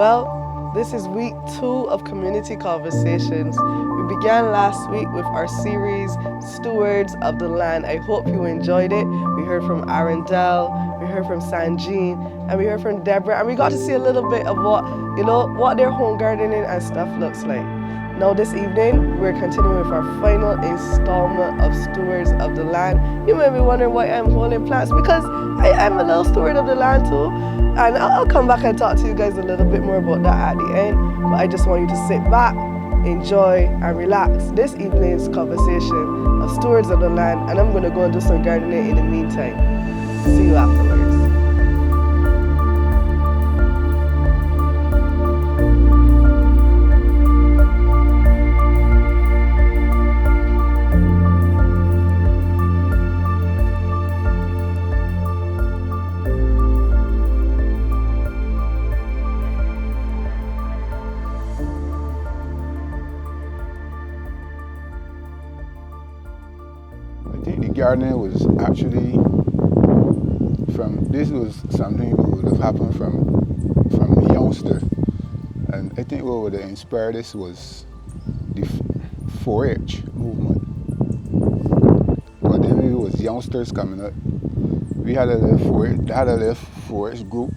Well, this is week 2 of Community Conversations. We began last week with our series, Stewards of the Land. I hope you enjoyed it. We heard from Arundel, we heard from Sanjean, and we heard from Deborah, and we got to see a little bit of what their home gardening and stuff looks like. Now this evening, we're continuing with our final installment of Stewards of the Land. You may be wondering why I'm holding plants, because I'm a little steward of the land too. And I'll come back and talk to you guys a little bit more about that at the end. But I just want you to sit back, enjoy, and relax this evening's conversation of Stewards of the Land. And I'm going to go and do some gardening in the meantime. See you afterwards. Gardening was actually this was something that would have happened from a youngster, and I think what would have inspired this was the 4-H movement. But then it was youngsters coming up. We had a little 4-H group.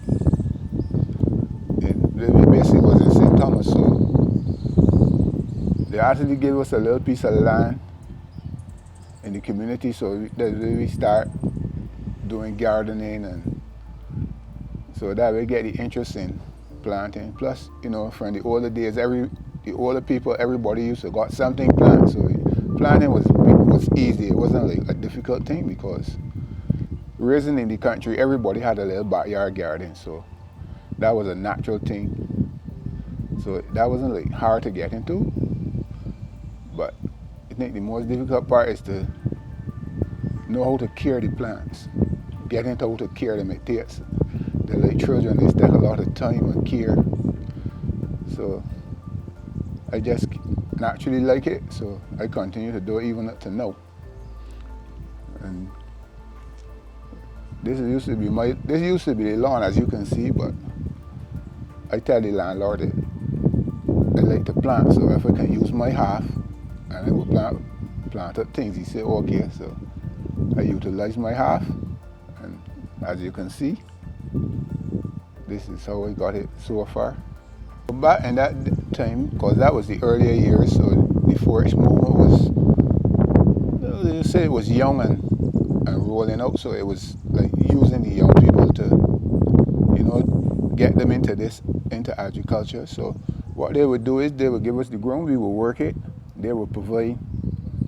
It basically was in St. Thomas, so they actually gave us a little piece of land in the community, so we start doing gardening, and so that we get the interest in planting. Plus, from the older days, the older people, everybody used to got something planted, so planting was easy. It wasn't like a difficult thing, because raising in the country, everybody had a little backyard garden, so that was a natural thing. So that wasn't like hard to get into, but I think the most difficult part is to know how to care the plants. Getting to how to care them, it takes. They're like children, they take a lot of time and care. So I just naturally like it, so I continue to do it even up to now. And this used to be the lawn, as you can see, but I tell the landlord that I like to plant, so if I can use my half, and I will plant up things. He said, okay, so I utilize my half, and as you can see, this is how I got it so far. Back in that time, because that was the earlier years, so the 4-H movement was, you say it was young and rolling out, so it was like using the young people to, get them into agriculture. So what they would do is they would give us the ground, we would work it. They would provide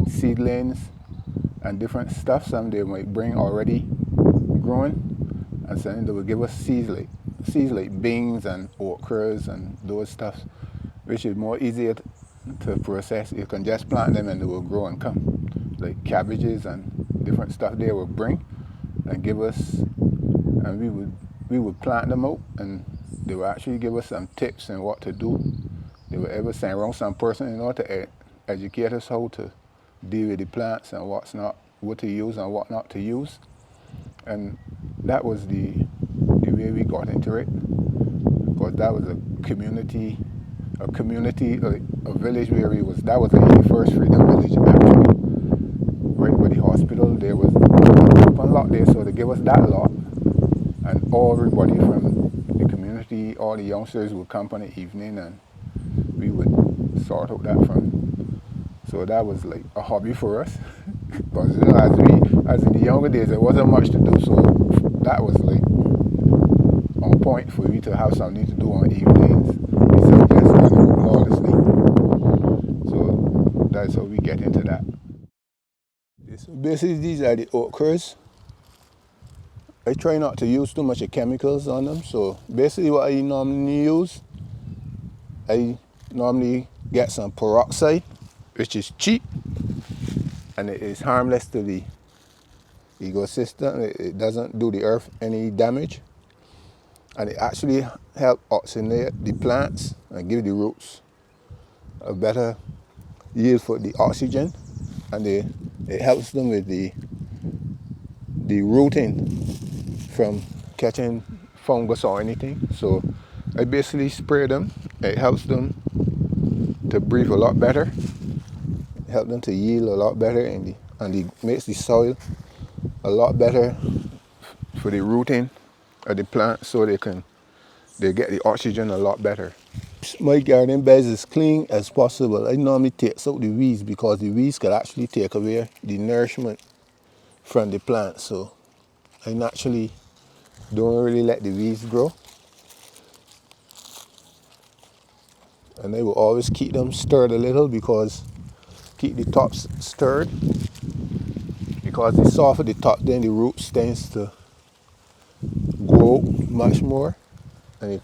seedlings and different stuff. Some they might bring already growing, and some they would give us seeds like beans and okras and those stuff, which is more easier to process. You can just plant them and they will grow and come. Like cabbages and different stuff they would bring and give us, and we would plant them out, and they would actually give us some tips on what to do. They would ever send around some person in order to educate us how to deal with the plants and what to use and what not to use. And that was the way we got into it, because that was a community, like a village where that was like the first freedom village actually, right by the hospital. There was an open lot there, so they gave us that lot, and everybody from the community, all the youngsters would come on the evening, and we would sort out that from. So that was like a hobby for us, because as in the younger days, there wasn't much to do, so that was like on point for me to have something to do on evenings instead of just running around all the sleep. So that's how we get into that. So basically, these are the okras. I try not to use too much of chemicals on them, so basically what I normally use, I normally get some peroxide, which is cheap, and it is harmless to the ecosystem. It doesn't do the earth any damage, and it actually helps oxygenate the plants and give the roots a better yield for the oxygen, and it helps them with the rooting from catching fungus or anything. So I basically spray them. It helps them to breathe a lot better. It helps them to yield a lot better, and it makes the soil a lot better for the rooting of the plant, so they get the oxygen a lot better. My garden beds is clean as possible. I normally take out the weeds because the weeds can actually take away the nourishment from the plant. So I naturally don't really let the weeds grow. And I will always keep them stirred a little, because keep the tops stirred, because the softer the top, then the roots tends to grow much more, and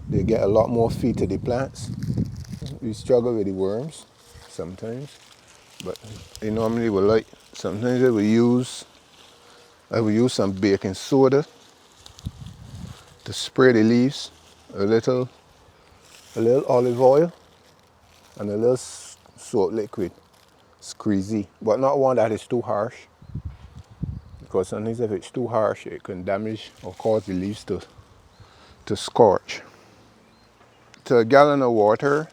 they get a lot more feed to the plants. We struggle with the worms sometimes, but they normally will like. Sometimes I will use some baking soda to spray the leaves, a little olive oil, and a little soap liquid, squeezy, but not one that is too harsh, because sometimes if it's too harsh, it can damage or cause the leaves to scorch. To a gallon of water,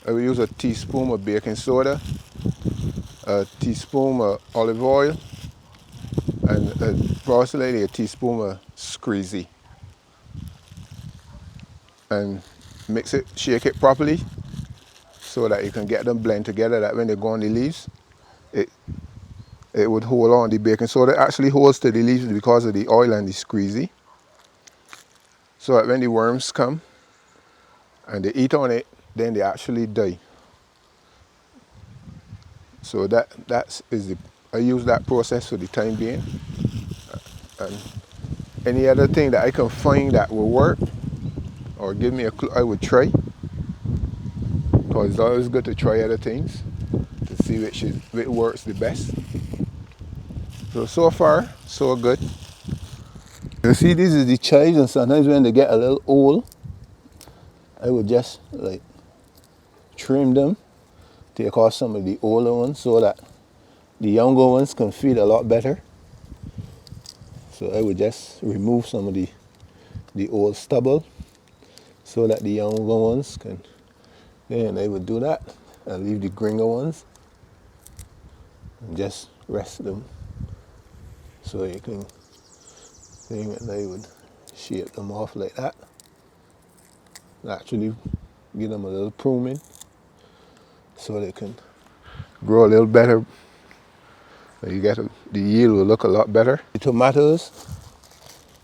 I will use a teaspoon of baking soda, a teaspoon of olive oil, and approximately a teaspoon of squeezy. And mix it, shake it properly, so that you can get them blend together, that when they go on the leaves, it would hold on. The baking soda actually holds to the leaves because of the oil and the squeezy, so that when the worms come and they eat on it, then they actually die. So I use that process for the time being. And any other thing that I can find that will work or give me a clue, I would try, because it's always good to try other things to see which works the best. So far, so good. You see, this is the chives, and sometimes when they get a little old, I would just like trim them, take off some of the older ones, so that the younger ones can feed a lot better. So I would just remove some of the old stubble, so that the younger ones can, then I would do that and leave the greener ones and just rest them, so you can thing, and I would shape them off like that. Actually give them a little pruning, so they can grow a little better. You get the yield will look a lot better. The tomatoes,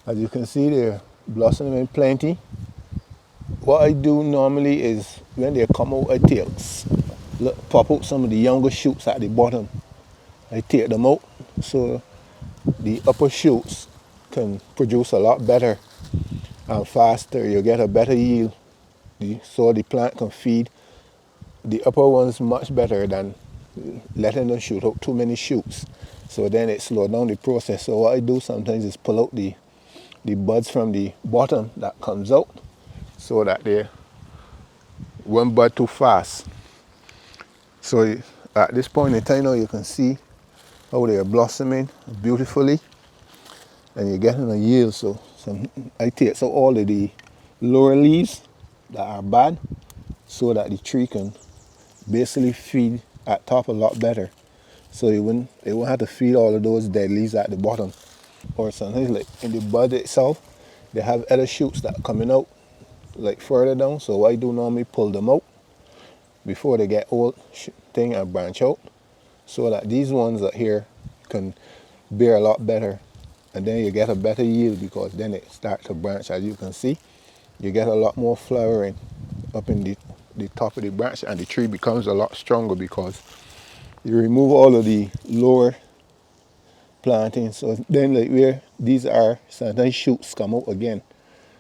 as you can see, they're blossoming plenty. What I do normally is, when they come out, I pop out some of the younger shoots at the bottom. I take them out, so the upper shoots can produce a lot better and faster. You get a better yield, so the plant can feed the upper ones much better than letting them shoot out too many shoots. So then it slows down the process. So what I do sometimes is pull out the buds from the bottom that comes out, so that they won't bud too fast. So at this point in time now, you can see how they are blossoming beautifully, and you're getting a yield. So I take so all of the lower leaves that are bad, so that the tree can basically feed at top a lot better. So it won't have to feed all of those dead leaves at the bottom. Or sometimes, like in the bud itself, they have other shoots that are coming out like further down. So what I do normally, pull them out before they get old thing and branch out, so that these ones up here can bear a lot better, and then you get a better yield, because then it starts to branch. As you can see, you get a lot more flowering up in the top of the branch, and the tree becomes a lot stronger, because you remove all of the lower plantings. So then, like where these are, sometimes shoots come out again,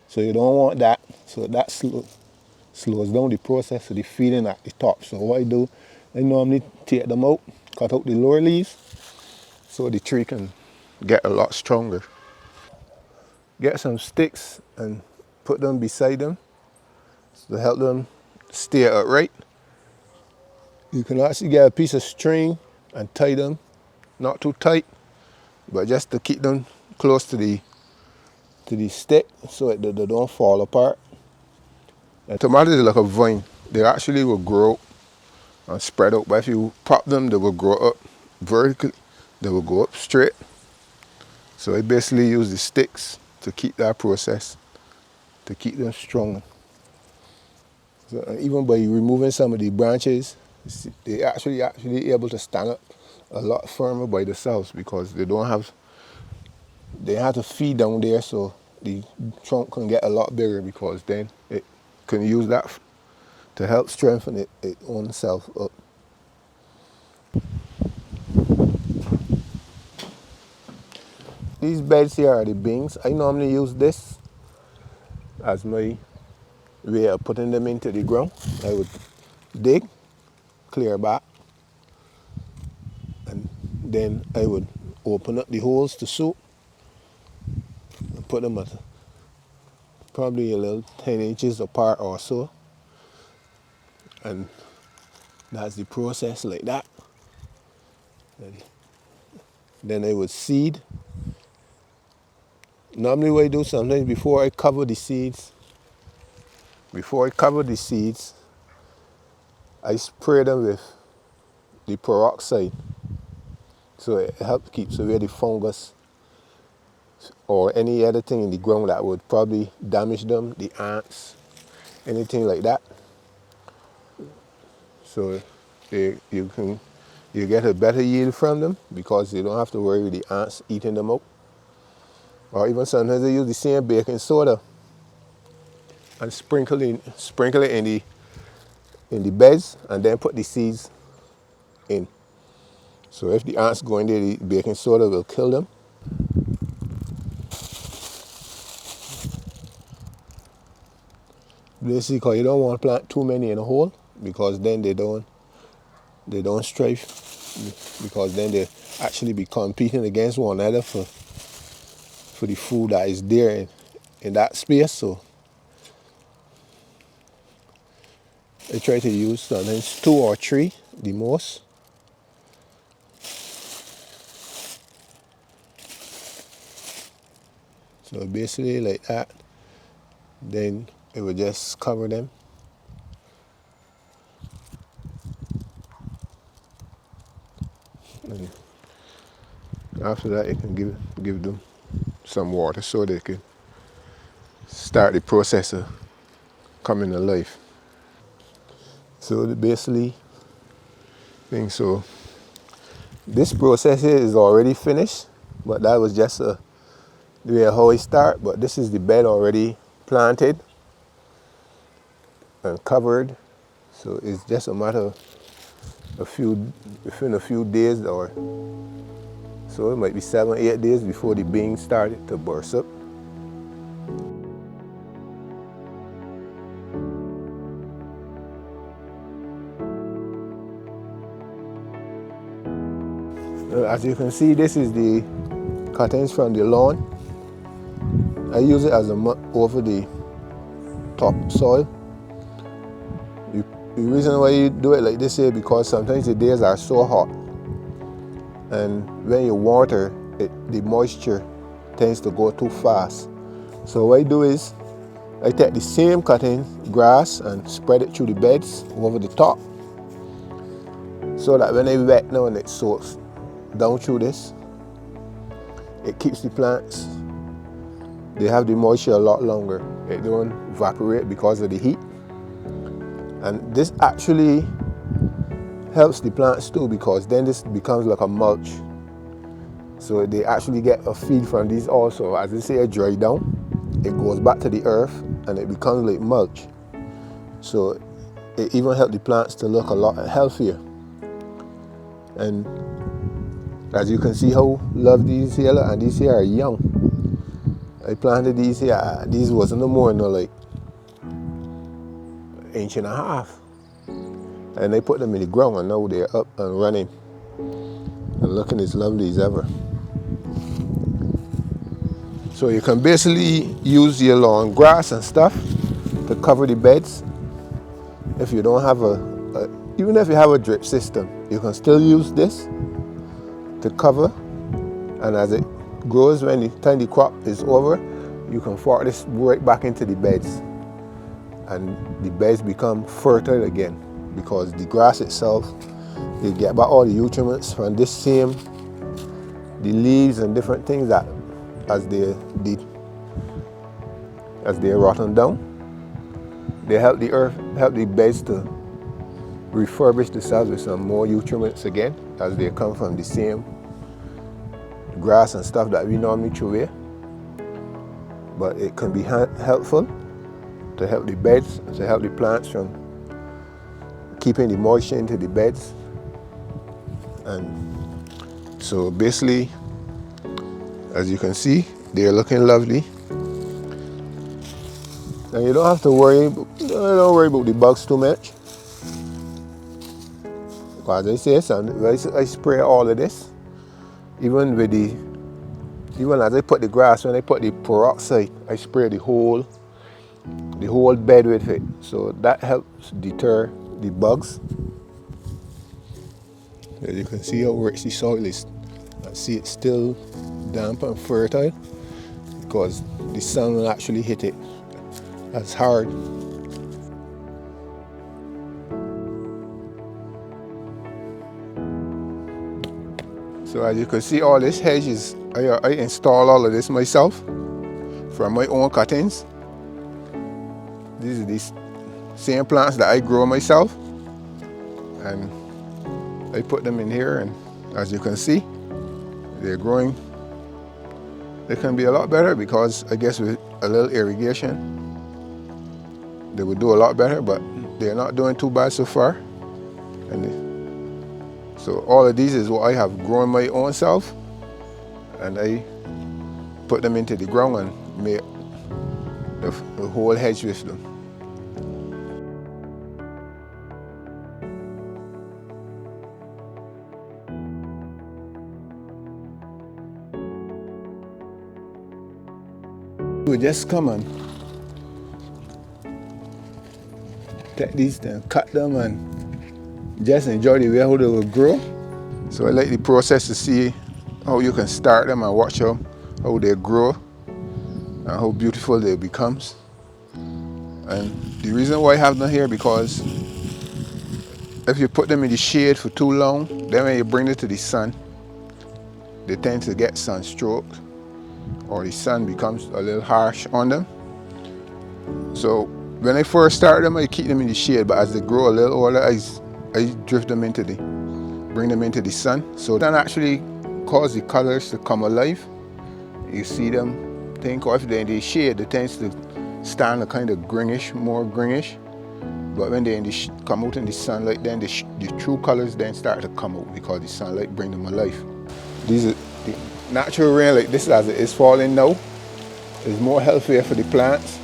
so you don't want that. So that slows down the process of the feeding at the top. So what I do, I normally take them out, cut out the lower leaves, so the tree can get a lot stronger. Get some sticks and put them beside them to help them stay upright. You can actually get a piece of string and tie them, not too tight, but just to keep them close to the stick, so that they don't fall apart. And tomatoes are like a vine. They actually will grow and spread out. But if you prop them, they will grow up vertically. They will go up straight. So I basically use the sticks to keep that process, to keep them strong. So even by removing some of the branches, they actually able to stand up a lot firmer by themselves because they have to feed down there, so the trunk can get a lot bigger because then it can use that to help strengthen it own self up. These beds here are the bings. I normally use this as my way of putting them into the ground. I would dig, clear back, and then I would open up the holes to soak and put them at probably a little 10 inches apart or so. And that's the process like that. And then I would seed. Normally what I do sometimes before I cover the seeds, I spray them with the peroxide. So it helps keep away the fungus or any other thing in the ground that would probably damage them, the ants, anything like that. So you get a better yield from them because you don't have to worry with the ants eating them up. Or even sometimes I use the same baking soda and sprinkle it in the beds and then put the seeds in. So if the ants go in there, the baking soda will kill them. Basically, you don't want to plant too many in a hole because then they don't strife, because then they actually be competing against one another for the food that is there in that space. So I try to use sometimes 2 or 3 the most. So basically like that, then it will just cover them. And after that, you can give them some water so they can start the process of coming to life. So basically, so this process here is already finished, but that was just the way how I start. But this is the bed already planted and covered. So it's just a matter of within a few days, or so it might be 7-8 days before the beans started to burst up. As you can see, this is the cuttings from the lawn. I use it as a mat over the top soil. The reason why you do it like this is because sometimes the days are so hot, and when you water it, the moisture tends to go too fast. So what I do is I take the same cutting grass and spread it through the beds over the top, so that when they wet now and it soaks down through this, it keeps the plants, they have the moisture a lot longer. It don't evaporate because of the heat. And this actually helps the plants too, because then this becomes like a mulch. So they actually get a feed from these also. As they say, it dry down, it goes back to the earth and it becomes like mulch. So it even helps the plants to look a lot healthier. And as you can see how love these here, and these here are young. I planted these here, these wasn't no more than like 1.5 inches. And I put them in the ground and now they're up and running and looking as lovely as ever. So you can basically use your lawn grass and stuff to cover the beds. If you don't have even if you have a drip system, you can still use this to cover. And as it grows, when the time the crop is over, you can fork this right back into the beds. and the beds become fertile again, because the grass itself, they get back all the nutrients from this same, the leaves and different things that as they rotten down, they help the earth, help the beds to refurbish themselves with some more nutrients again, as they come from the same grass and stuff that we normally throw away. But it can be helpful to help the beds, to help the plants from keeping the moisture into the beds. And so basically, as you can see, they're looking lovely. And you don't have to worry, don't worry about the bugs too much. Because I say, son, I spray all of this. Even as I put the grass, when I put the peroxide, I spray the whole bed with it. So that helps deter the bugs. As you can see how rich the soil is. I see it's still damp and fertile because the sun will actually hit it as hard. So as you can see, all this hedges, I install all of this myself from my own cuttings. These are these same plants that I grow myself, and I put them in here, and as you can see, they're growing. They can be a lot better because I guess with a little irrigation, they would do a lot better, but they're not doing too bad so far. So all of these is what I have grown my own self, and I put them into the ground and make the whole hedge with them. We just come and take these and cut them and just enjoy the way how they will grow. So I like the process to see how you can start them and watch how they grow and how beautiful they becomes. And the reason why I have them here, because if you put them in the shade for too long, then when you bring it to the sun, they tend to get sunstroke, or the sun becomes a little harsh on them. So when I first start them, I keep them in the shade, but as they grow a little older, I drift them bring them into the sun. So that actually cause the colors to come alive. You see them, if they're in the shade, they tend to stand a kind of greenish, more greenish. But when they come out in the sunlight, then the true colors then start to come out because the sunlight bring them alive. These are the natural rain, like this as it is falling now, is more healthier for the plants.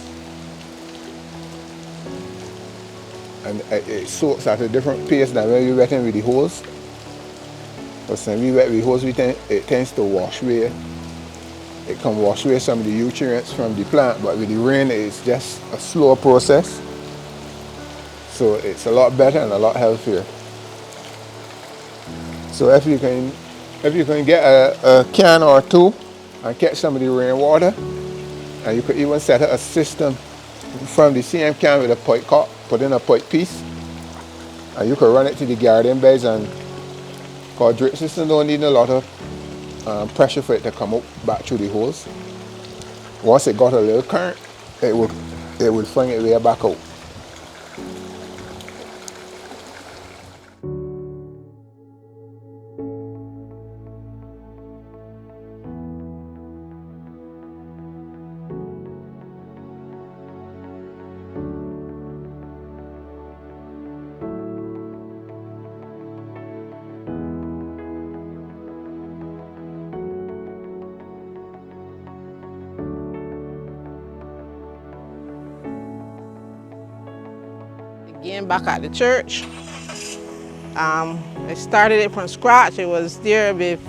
And it soaks at a different pace than when we wet them with the hose. Because when we wet with the hose, it tends to wash away. It can wash away some of the nutrients from the plant, but with the rain, it's just a slower process. So it's a lot better and a lot healthier. So if you can get a can or two and catch some of the rainwater, and you could even set up a system from the same can with a pipe cup, put in a pipe piece, and you could run it to the garden beds. And because drip system don't need a lot of pressure for it to come out back through the hose. Once it got a little current, it would fling it way back out. Again, back at the church. I started it from scratch. It was there with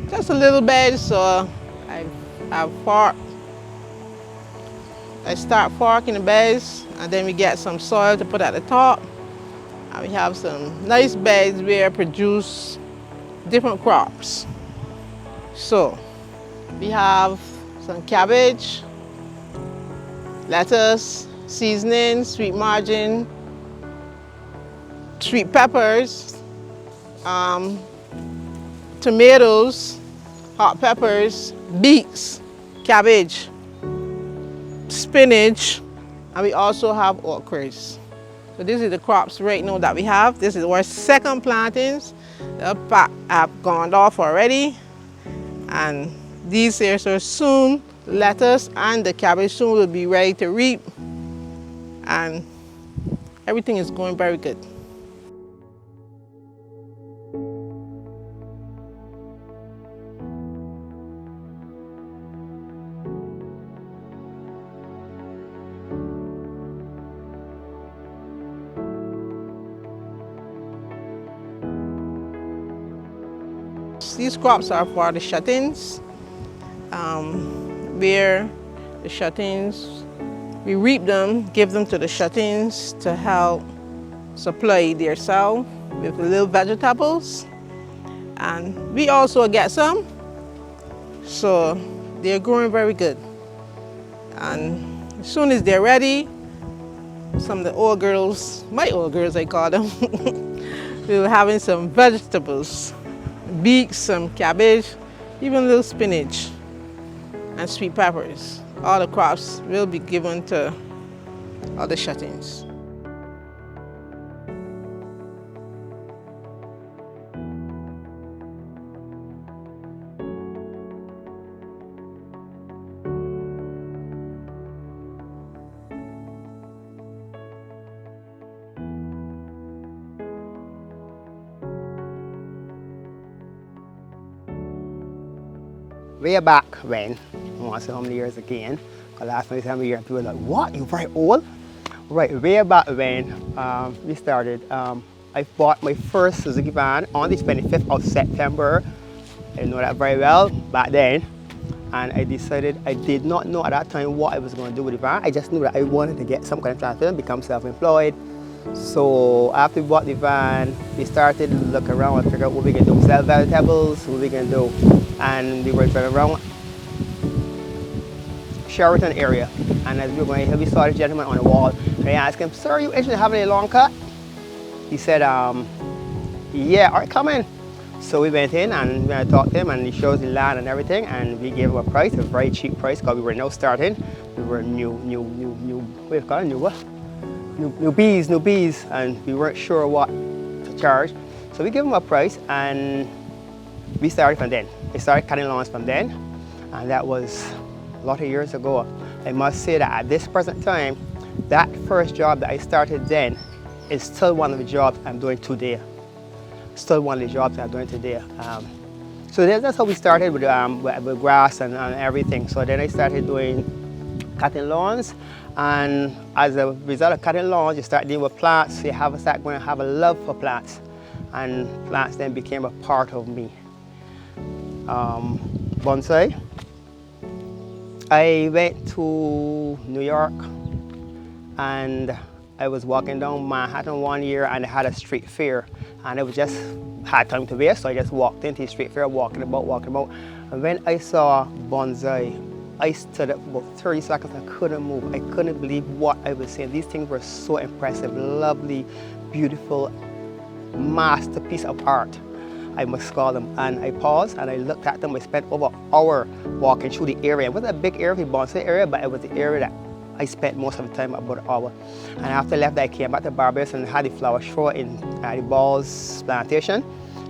just a little bed, so I start forking the beds, and then we get some soil to put at the top. And we have some nice beds where we produce different crops. So we have some cabbage, lettuce, seasoning, sweet margarine, sweet peppers, tomatoes, hot peppers, beets, cabbage, spinach, and we also have okras. So these are the crops right now that we have. This is our second plantings. The pack have gone off already, and these here so soon lettuce and the cabbage soon will be ready to reap, and everything is going very good. These crops are for the shut-ins, where the shut-ins, we reap them, give them to the shut-ins to help supply their cell with the little vegetables. And we also get some, so they're growing very good. And as soon as they're ready, some of the old girls, my old girls I call them, we were having some vegetables. Beets, some cabbage, even a little spinach and sweet peppers. All the crops will be given to all the shut-ins. Way back when, I want to say how many years again, because last time we said year, people were like, what, you're very old? Right, way back when we started, I bought my first Suzuki van on the 25th of September. I know that very well back then. And I decided, I did not know at that time what I was going to do with the van. I just knew that I wanted to get some kind of transport, become self-employed. So after we bought the van, we started to look around and figure out what we can do. Sell vegetables, what we can do. And we were driving around Sheraton area. And as we were going here, we saw this gentleman on the wall. And I asked him, sir, are you interested in having a long cut? He said, yeah, all right, come in. So we went in and we talked to him, and he showed us the land and everything, and we gave him a price, a very cheap price, because we were now starting. We were what do you call it, newbies, and we weren't sure what to charge. So we gave him a price, and we started from then. We started cutting lawns from then, and that was a lot of years ago. I must say that at this present time, that first job that I started then is still one of the jobs I'm doing today. Still one of the jobs I'm doing today. So that's how we started with grass and everything. So then I started doing cutting lawns, and as a result of cutting lawns, you start dealing with plants. You start going to have a love for plants, and plants then became a part of me. Bonsai. I went to New York, and I was walking down Manhattan one year, and I had a street fair, and I just had time to waste, so I just walked into the street fair, walking about. And when I saw bonsai, I stood up for about 30 seconds. I couldn't move. I couldn't believe what I was seeing. These things were so impressive, lovely, beautiful, masterpiece of art, I must call them. And I paused and I looked at them. I spent over an hour walking through the area. It wasn't a big area, the bonsai area, but it was the area that I spent most of the time, about an hour. And after I left, I came back to Barbados and had the flower show in the Balls plantation.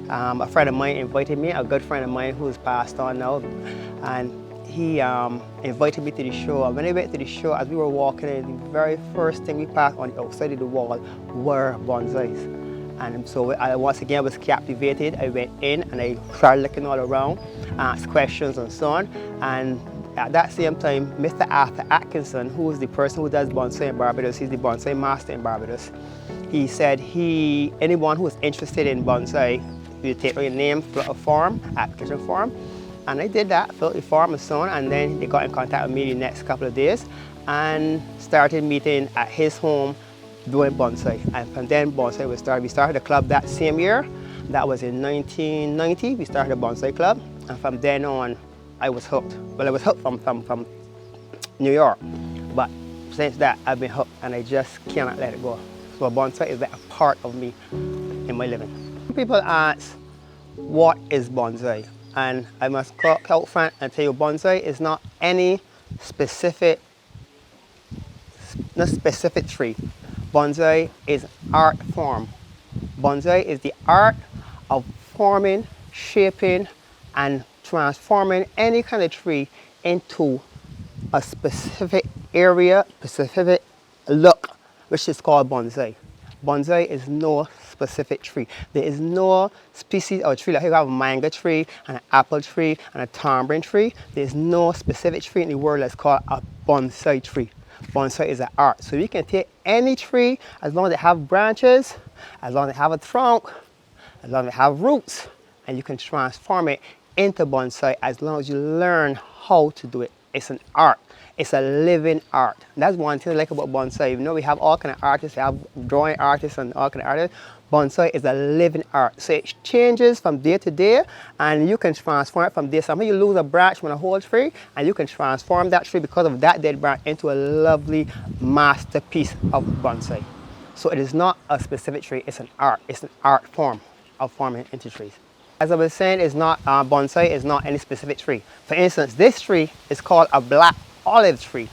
A friend of mine invited me, a good friend of mine who's passed on now, and he invited me to the show. And when I went to the show, as we were walking in, the very first thing we passed on the outside of the wall were bonsais. And so I once again was captivated. I went in and I started looking all around, asked questions and so on. And at that same time, Mr. Arthur Atkinson, who is the person who does bonsai in Barbados, he's the bonsai master in Barbados. He said anyone who is interested in bonsai, you take your name, fill out a form, application form. And I did that, filled the form and so on, and then they got in contact with me the next couple of days and started meeting at his home doing bonsai. And from then bonsai was started. We started a club that same year. That was in 1990. We started a bonsai club, and from then on I was hooked. Well, I was hooked from New York, but since that I've been hooked and I just cannot let it go. So bonsai is like a part of me in my living. People ask, what is bonsai? And I must go out front and tell you, bonsai is not any specific tree. Bonsai is art form. Bonsai is the art of forming, shaping, and transforming any kind of tree into a specific area, specific look, which is called bonsai. Bonsai is no specific tree. There is no species of tree. Like you have a mango tree, and an apple tree, and a tamarind tree. There is no specific tree in the world that's called a bonsai tree. Bonsai is an art. So you can take any tree, as long as they have branches, as long as they have a trunk, as long as they have roots, and you can transform it into bonsai as long as you learn how to do it. It's an art. It's a living art. And that's one thing I like about bonsai. You know, we have all kind of artists, we have drawing artists and all kind of artists. Bonsai is a living art. So it changes from day to day, and you can transform it from day. Sometimes you lose a branch from a whole tree, and you can transform that tree because of that dead branch into a lovely masterpiece of bonsai. So it is not a specific tree, it's an art. It's an art form of forming into trees. As I was saying, it's not, bonsai is not any specific tree. For instance, this tree is called a black olive tree.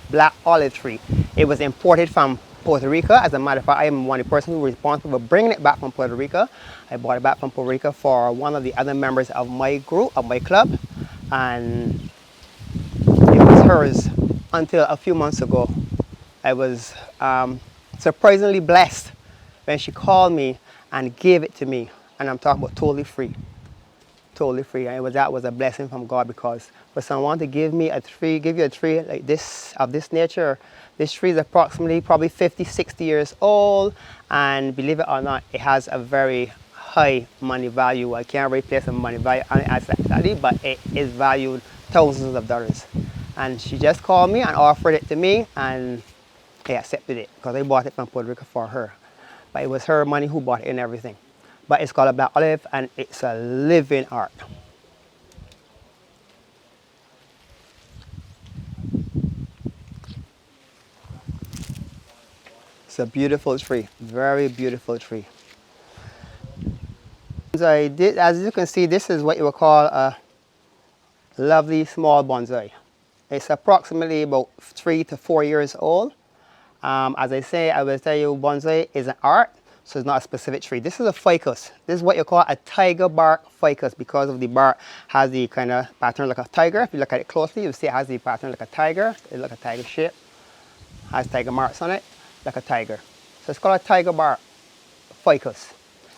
Black olive tree. It was imported from Puerto Rico. As a matter of fact, I am one of the persons who was responsible for bringing it back from Puerto Rico. I brought it back from Puerto Rico for one of the other members of my group, of my club, and it was hers until a few months ago. I was surprisingly blessed when she called me and gave it to me, and I'm talking about totally free. Totally free, and that was a blessing from God, because for someone to give me a tree, give you a tree like this, of this nature. This tree is approximately probably 50, 60 years old, and believe it or not, it has a very high money value. I can't really place a money value on it exactly, but it is valued thousands of dollars. And she just called me and offered it to me, and I accepted it because I bought it from Puerto Rico for her. But it was her money who bought it and everything. But it's called a black olive, and it's a living art. It's a beautiful tree, very beautiful tree. As you can see, this is what you would call a lovely small bonsai. It's approximately about 3 to 4 years old. As I say, I will tell you, bonsai is an art, so it's not a specific tree. This is a ficus. This is what you call a tiger bark ficus, because of the bark has the kind of pattern like a tiger. If you look at it closely, you'll see it has the pattern like a tiger. It's like a tiger shape. Has tiger marks on it, like a tiger. So it's called a tiger bark ficus.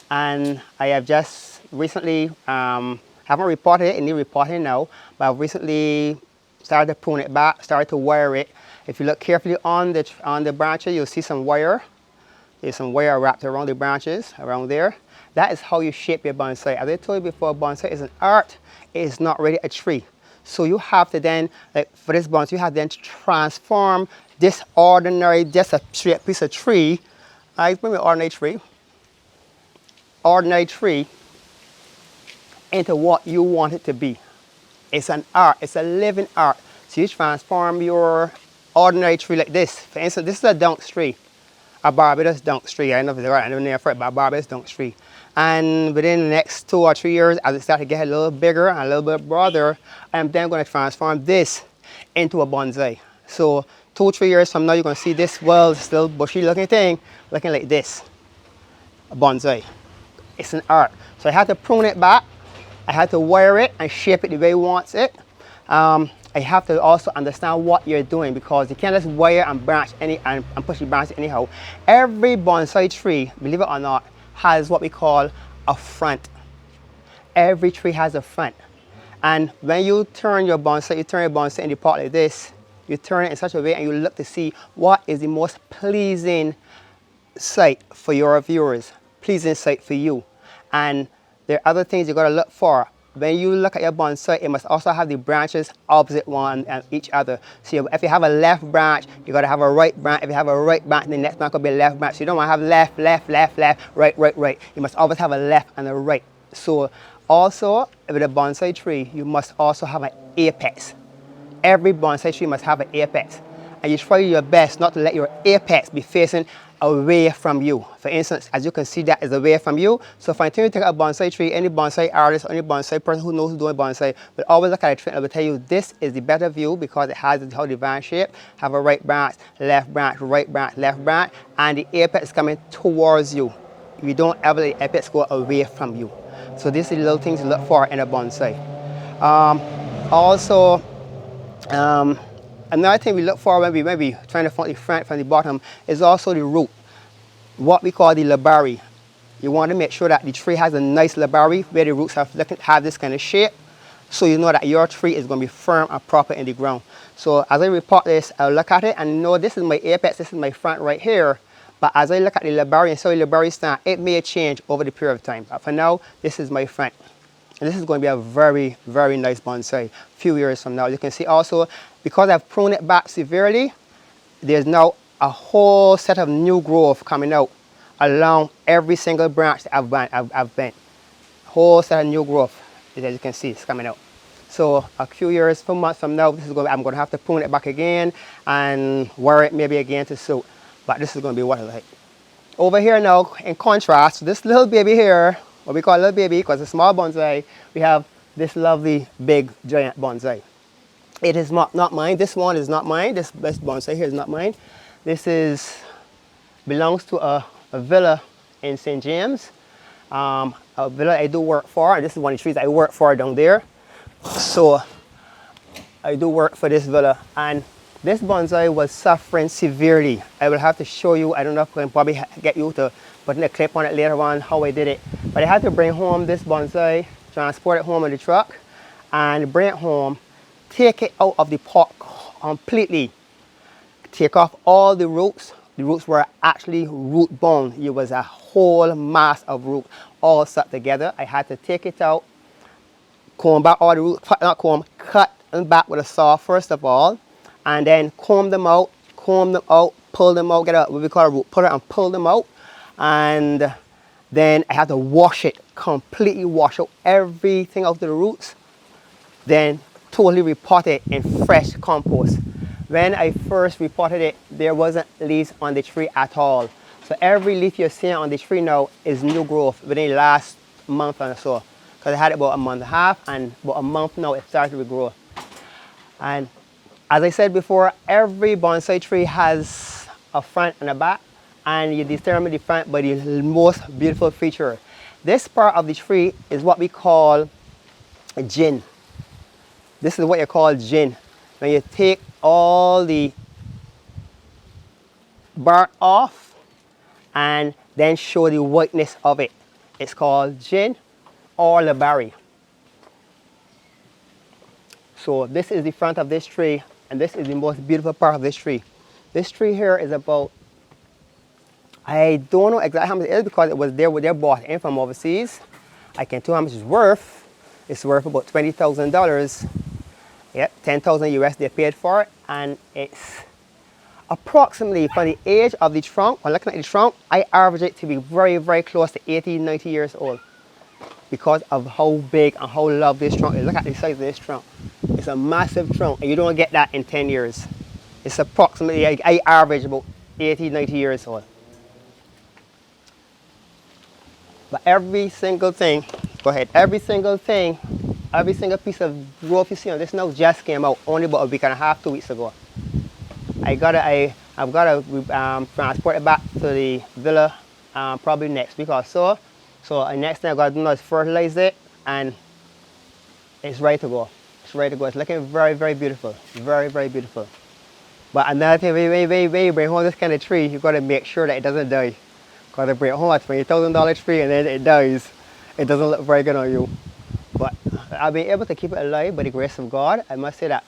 And I have just recently, haven't reported it, any reporting now, but I've recently started to prune it back, started to wire it. If you look carefully on the branches, you'll see some wire. There's some wire wrapped around the branches, around there. That is how you shape your bonsai. As I told you before, bonsai is an art. It is not really a tree. So you have to then, like for this bonsai, you have to then transform this ordinary, just a straight piece of tree. Bring me ordinary tree into what you want it to be. It's an art, it's a living art. So you transform your ordinary tree like this. For instance, this is a dunks tree, a Barbados dunks tree. I don't know if it's the right name for it, but a Barbados dunks tree. And within the next 2 or 3 years, as it starts to get a little bigger and a little bit broader, I'm then going to transform this into a bonsai. So 2 or 3 years from now, you're going to see this well, still bushy looking thing, looking like this, a bonsai. It's an art. So I had to prune it back. I had to wire it and shape it the way he wants it. I have to also understand what you're doing, because you can't just wire and branch and push the branch anyhow. Every bonsai tree, believe it or not, has what we call a front. Every tree has a front. And when you turn your bonsai in the pot like this, you turn it in such a way and you look to see what is the most pleasing sight for your viewers, pleasing sight for you. And there are other things you got to look for. When you look at your bonsai, it must also have the branches opposite one and each other. So if you have a left branch, you got to have a right branch. If you have a right branch, the next branch will be a left branch. So you don't want to have left, left, left, left, right, right, right. You must always have a left and a right. So also, with a bonsai tree, you must also have an apex. Every bonsai tree must have an apex. and you try your best not to let your apex be facing away from you. For instance, as you can see, that is away from you. So if I continue to take a bonsai tree, any bonsai artist, any bonsai person who knows doing bonsai will always look at a tree and will tell you this is the better view because it has the whole divine shape, have a right branch, left branch, right branch, left branch, and the apex is coming towards you. You don't ever let the apex go away from you. So these are the little things to look for in a bonsai. Also, another thing we look for when we trying to find the front from the bottom is also the root, what we call the labari. You want to make sure that the tree has a nice labari where the roots have this kind of shape, so you know that your tree is going to be firm and proper in the ground. So as I report this, I'll look at it and know this is my apex, this is my front right here. But as I look at the labari and so the labari stand, it may change over the period of time. But for now, this is my front. And this is going to be a very, very nice bonsai a few years from now. You can see also, because I've pruned it back severely, there's now a whole set of new growth coming out along every single branch that I've bent. Whole set of new growth, as you can see, it's coming out. So a few years, few months from now, I'm going to have to prune it back again and wear it maybe again to suit. But this is going to be what I like. Over here now, in contrast, this little baby here, what we call a little baby because it's a small bonsai, we have this lovely big giant bonsai. It is not mine. This one is not mine. This bonsai here is not mine. This belongs to a villa in St. James. A villa I do work for, and this is one of the trees I work for down there. So I do work for this villa, and this bonsai was suffering severely. I will have to show you. I don't know if I can probably get you to put in a clip on it later on how I did it. But I had to bring home this bonsai, transport it home in the truck, and bring it home, take it out of the pot completely, take off all the roots. The roots were actually root bound. It was a whole mass of root all stuck together. I had to take it out, comb back all the roots, cut them back with a saw first of all, and then comb them out, pull them out, get a what we call a root puller and pull them out. And then I had to wash it, completely wash out everything out of the roots, then totally repot it in fresh compost. When I first repotted it, there wasn't leaves on the tree at all. So every leaf you're seeing on the tree now is new growth within the last month or so. Because I had it about a month and a half, and about a month now it started to grow. And as I said before, every bonsai tree has a front and a back, and you determine the front by the most beautiful feature. This part of the tree is what we call a gin. This is what you call gin. When you take all the bark off and then show the whiteness of it. It's called gin or labari. So this is the front of this tree, and this is the most beautiful part of this tree. This tree here is about, I don't know exactly how much it is because it was there when they bought in from overseas. I can tell how much it's worth. It's worth about $20,000. Yep, 10,000 US they paid for it, and it's approximately from the age of the trunk. When looking at the trunk, I average it to be very, very close to 80, 90 years old because of how big and how lovely this trunk is. Look at the size of this trunk. It's a massive trunk, and you don't get that in 10 years. It's approximately, I average about 80, 90 years old. But every single thing, go ahead, every single thing, every single piece of growth you see on this now just came out only about a week and a half, 2 weeks ago. I've got to transport it back to the villa probably next week or so. So the next thing I've got to do now is fertilize it, and it's ready to go. It's ready to go. It's looking very, very beautiful. Very, very beautiful. But another thing, when you bring home this kind of tree, you've got to make sure that it doesn't die. Because if you bring home a $20,000 tree and then it dies, it doesn't look very good on you. But I've been able to keep it alive by the grace of God. I must say that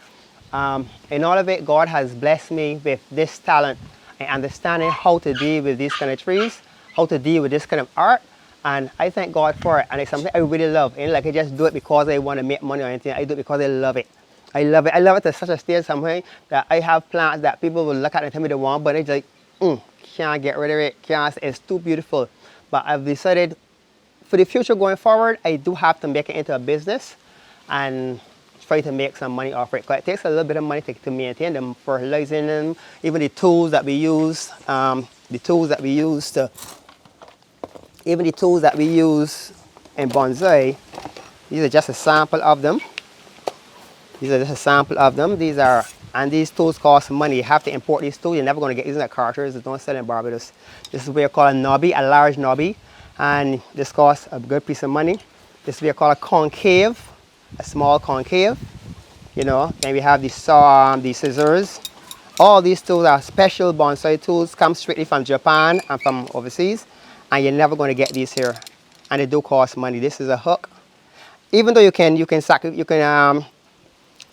in all of it, God has blessed me with this talent and understanding how to deal with these kind of trees, how to deal with this kind of art. And I thank God for it. And it's something I really love. And like I just do it because I want to make money or anything. I do it because I love it. I love it. I love it to such a stage somehow that I have plants that people will look at and tell me they want, but it's like, can't get rid of it. Can't. It's too beautiful. But I've decided for the future going forward, I do have to make it into a business. And try to make some money off it. Because it takes a little bit of money to maintain them, fertilizing them, even the tools that we use, even the tools that we use in bonsai. These are just a sample of them. And these tools cost money. You have to import these tools. You're never going to get these in the Carters. They don't sell in Barbados. This is what we call a knobby, a large knobby. And this costs a good piece of money. This is what we call a concave, a small concave. You know, then we have the saw, the scissors. All these tools are special bonsai tools, come strictly from Japan and from overseas. And you're never going to get these here. And they do cost money. This is a hook. Even though you can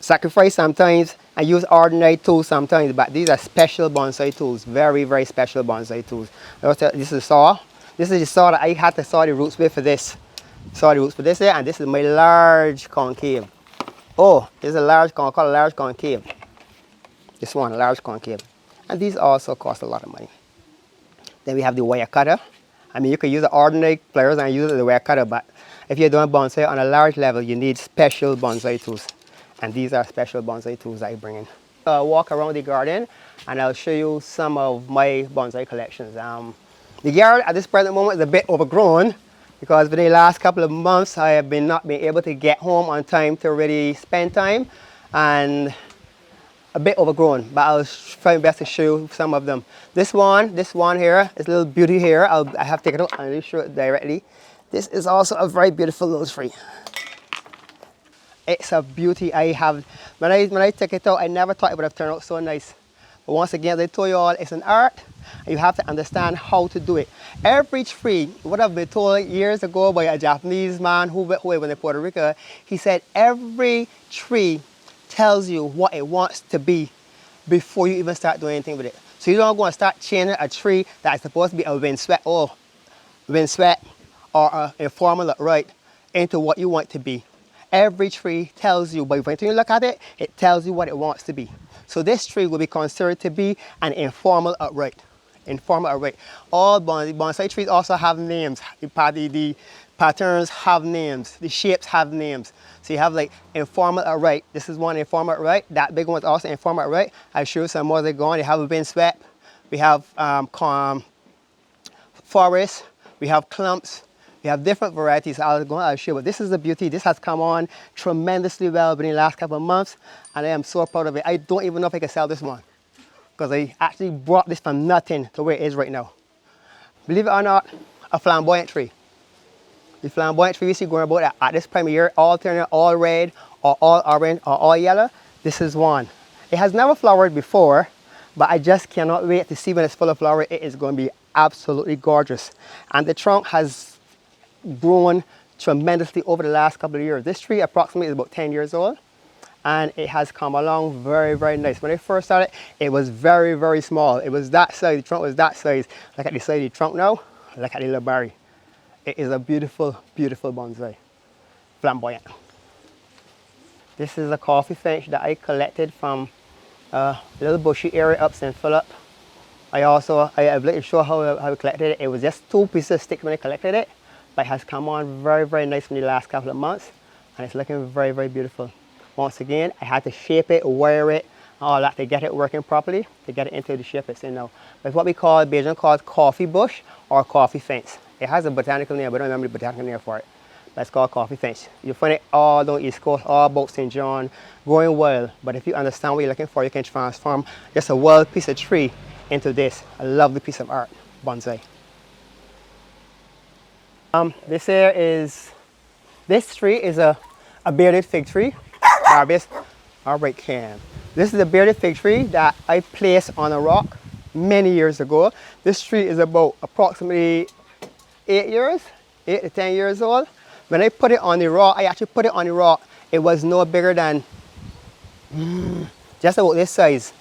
sacrifice sometimes and use ordinary tools sometimes, but these are special bonsai tools, very, very special bonsai tools. This is a saw. This is the saw that I had to saw the roots with for this. Saw the roots for this there, and this is my large concave. Oh, this is a large called a large concave. This one, a large concave. And these also cost a lot of money. Then we have the wire cutter. I mean, you could use the ordinary pliers and use the wire cutter, but if you're doing bonsai on a large level, you need special bonsai tools. And these are special bonsai tools I bring in. I'll walk around the garden and I'll show you some of my bonsai collections. The yard at this present moment is a bit overgrown because for the last couple of months I have not been able to get home on time to really spend time, and a bit overgrown, but I'll try my best to show you some of them. This one here, this little beauty here, I have taken it out and I'll show it directly. This is also a very beautiful little tree. It's a beauty. When I took it out, I never thought it would have turned out so nice. But once again, as I told you all, it's an art, and you have to understand how to do it. Every tree, what I've been told years ago by a Japanese man who went in Puerto Rico, he said every tree tells you what it wants to be before you even start doing anything with it. So you don't go and start changing a tree that is supposed to be a windswept or a informal right into what you want it to be. Every tree tells you, by when you look at it, it tells you what it wants to be. So this tree will be considered to be an informal upright. Informal upright. All bonsai trees also have names. The patterns have names. The shapes have names. So you have like informal upright. This is one informal upright. That big one is also informal upright. I'll show you some more as they go on. They have a windswept. We have forest. We have clumps. We have different varieties. I'll show you, but this is the beauty. This has come on tremendously well in the last couple of months, and I am so proud of it. I don't even know if I can sell this one because I actually brought this from nothing to where it is right now. Believe it or not, a flamboyant tree. The flamboyant tree you see growing about at this time of year, all turning all red or all orange or all yellow. This is one. It has never flowered before, but I just cannot wait to see when it's full of flower. It is going to be absolutely gorgeous. And the trunk has grown tremendously over the last couple of years. This tree approximately is about 10 years old, and it has come along very, very nice. When I first started, it was very, very small. It was that size, the trunk was that size. Look at the size of the trunk now, look at the little berry. It is a beautiful, beautiful bonsai, flamboyant. This is a coffee finch that I collected from a little bushy area up St. Philip. I'd like to show how I collected it. It was just 2 pieces of stick when I collected it. But it has come on very, very nice in the last couple of months, and it's looking very, very beautiful. Once again, I had to shape it, wire it, all that to get it working properly, to get it into the shape it's in now. It's what we call, Beijing calls coffee bush or coffee finch. It has a botanical name, but I don't remember the botanical name for it. But it's called coffee finch. You find it all down East Coast, all about St. John, growing wild. But if you understand what you're looking for, you can transform just a wild piece of tree into this, a lovely piece of art, bonsai. This tree is a bearded fig tree. This is a bearded fig tree that I placed on a rock many years ago. This tree is about approximately 8 to 10 years old. When I put it on the rock, I actually put it on the rock. It was no bigger than just about this size,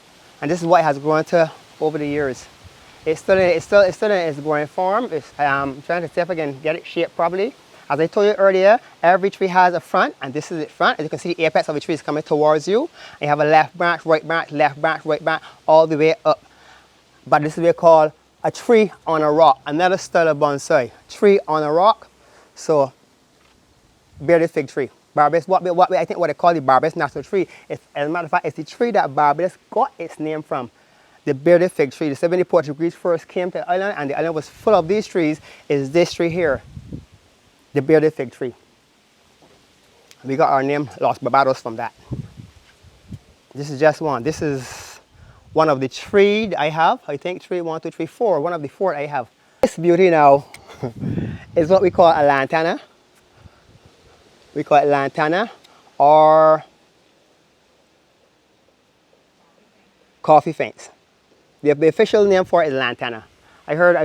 and this is what it has grown to over the years. It's still in its growing form. I'm trying to see if I can get it shaped properly. As I told you earlier, every tree has a front, and this is its front. As you can see, the apex of the tree is coming towards you. And you have a left branch, left branch, right branch, all the way up. But this is what we call a tree on a rock, another style of bonsai. Tree on a rock. So, bearded fig tree. Barbados, I think what they call the Barbados national tree. It's, as a matter of fact, it's the tree that Barbados got its name from. The bearded fig tree. The 70 Portuguese first came to the island and the island was full of these trees. Is this tree here, the bearded fig tree. We got our name Los Barbados from that. This is just one. This is one of the three I have. I think three, 1, 2, 3, 4. One of the 4 I have. This beauty now is what we call a lantana. We call it lantana or coffee fence. The official name for it is lantana. I heard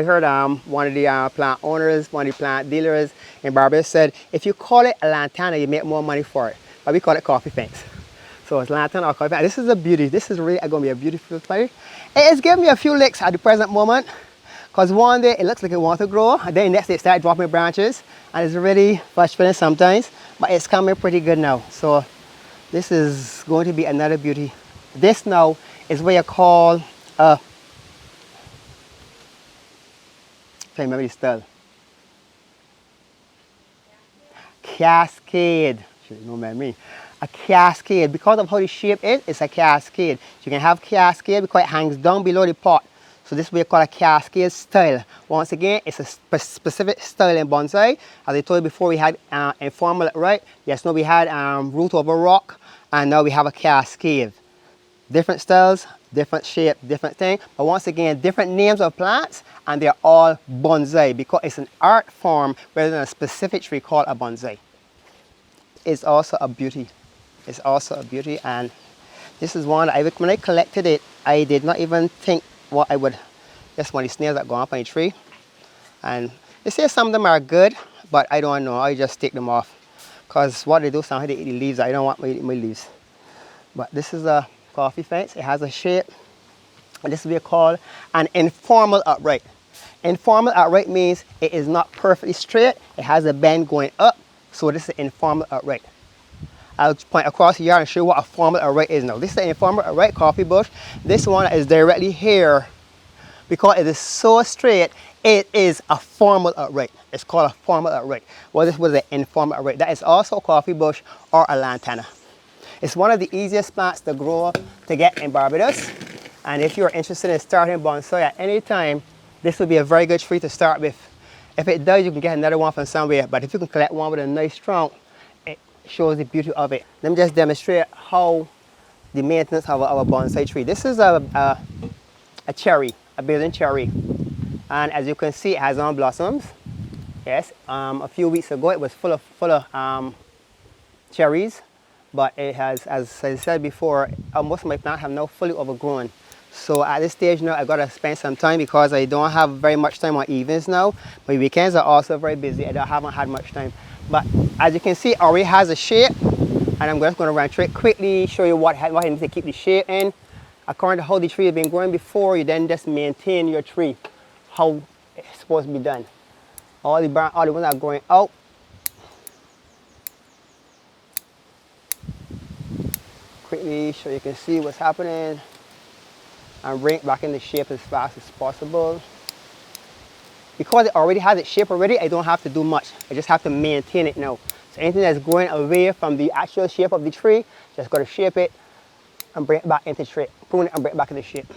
one of the plant owners, one of the plant dealers in Barbados said, if you call it a lantana, you make more money for it. But we call it coffee fence. So it's lantana or coffee fence. This is a beauty. This is really going to be a beautiful place. It is giving me a few licks at the present moment. Because one day it looks like it wants to grow, and then the next day it starts dropping branches, and it's really frustrating sometimes, but it's coming pretty good now. So this is going to be another beauty. This now is what you call a, I remember the style. Cascade. Should know me. A cascade. Because of how the shape is, it's a cascade. You can have cascade because it hangs down below the pot. So this we call a cascade style. Once again, it's a specific style in bonsai. As I told you before, we had informal, right? Yes, no, we had root over rock, and now we have a cascade. Different styles, different shape, different thing. But once again, different names of plants, and they're all bonsai because it's an art form rather than a specific tree called a bonsai. It's also a beauty. It's also a beauty, and this is one that when I collected it, I did not even think what I would, just one of the snails that go up on a tree. And they say some of them are good, but I don't know. I just take them off. Because what they do, sometimes they eat the leaves. I don't want to eat my leaves. But this is a coffee fence. It has a shape. And this will be called an informal upright. Informal upright means it is not perfectly straight. It has a bend going up. So this is an informal upright. I'll point across the yard and show you what a formal upright is now. This is an informal upright coffee bush. This one is directly here. Because it is so straight, it is a formal upright. It's called a formal upright. Well, this was an informal upright. That is also a coffee bush or a lantana. It's one of the easiest plants to grow, to get in Barbados. And if you're interested in starting bonsai at any time, this would be a very good tree to start with. If it does, you can get another one from somewhere. But if you can collect one with a nice trunk, it shows the beauty of it. Let me just demonstrate how the maintenance of a bonsai tree. This is a cherry, a building cherry. And as you can see, it has on blossoms. Yes, a few weeks ago it was full of cherries. But it has, as I said before, most of my plants have now fully overgrown. So at this stage now, I gotta spend some time because I don't have very much time on evenings now. My weekends are also very busy. I haven't had much time. But as you can see, it already has a shape. And I'm just gonna run through it quickly, show you what you need to keep the shape in. According to how the tree has been growing before, you then just maintain your tree, how it's supposed to be done. All the ones that are growing out. Quickly so you can see what's happening and bring it back into shape as fast as possible. Because it already has its shape already, I don't have to do much. I just have to maintain it now. So anything that's going away from the actual shape of the tree, just got to shape it and bring it back into shape. Prune it and bring it back into shape.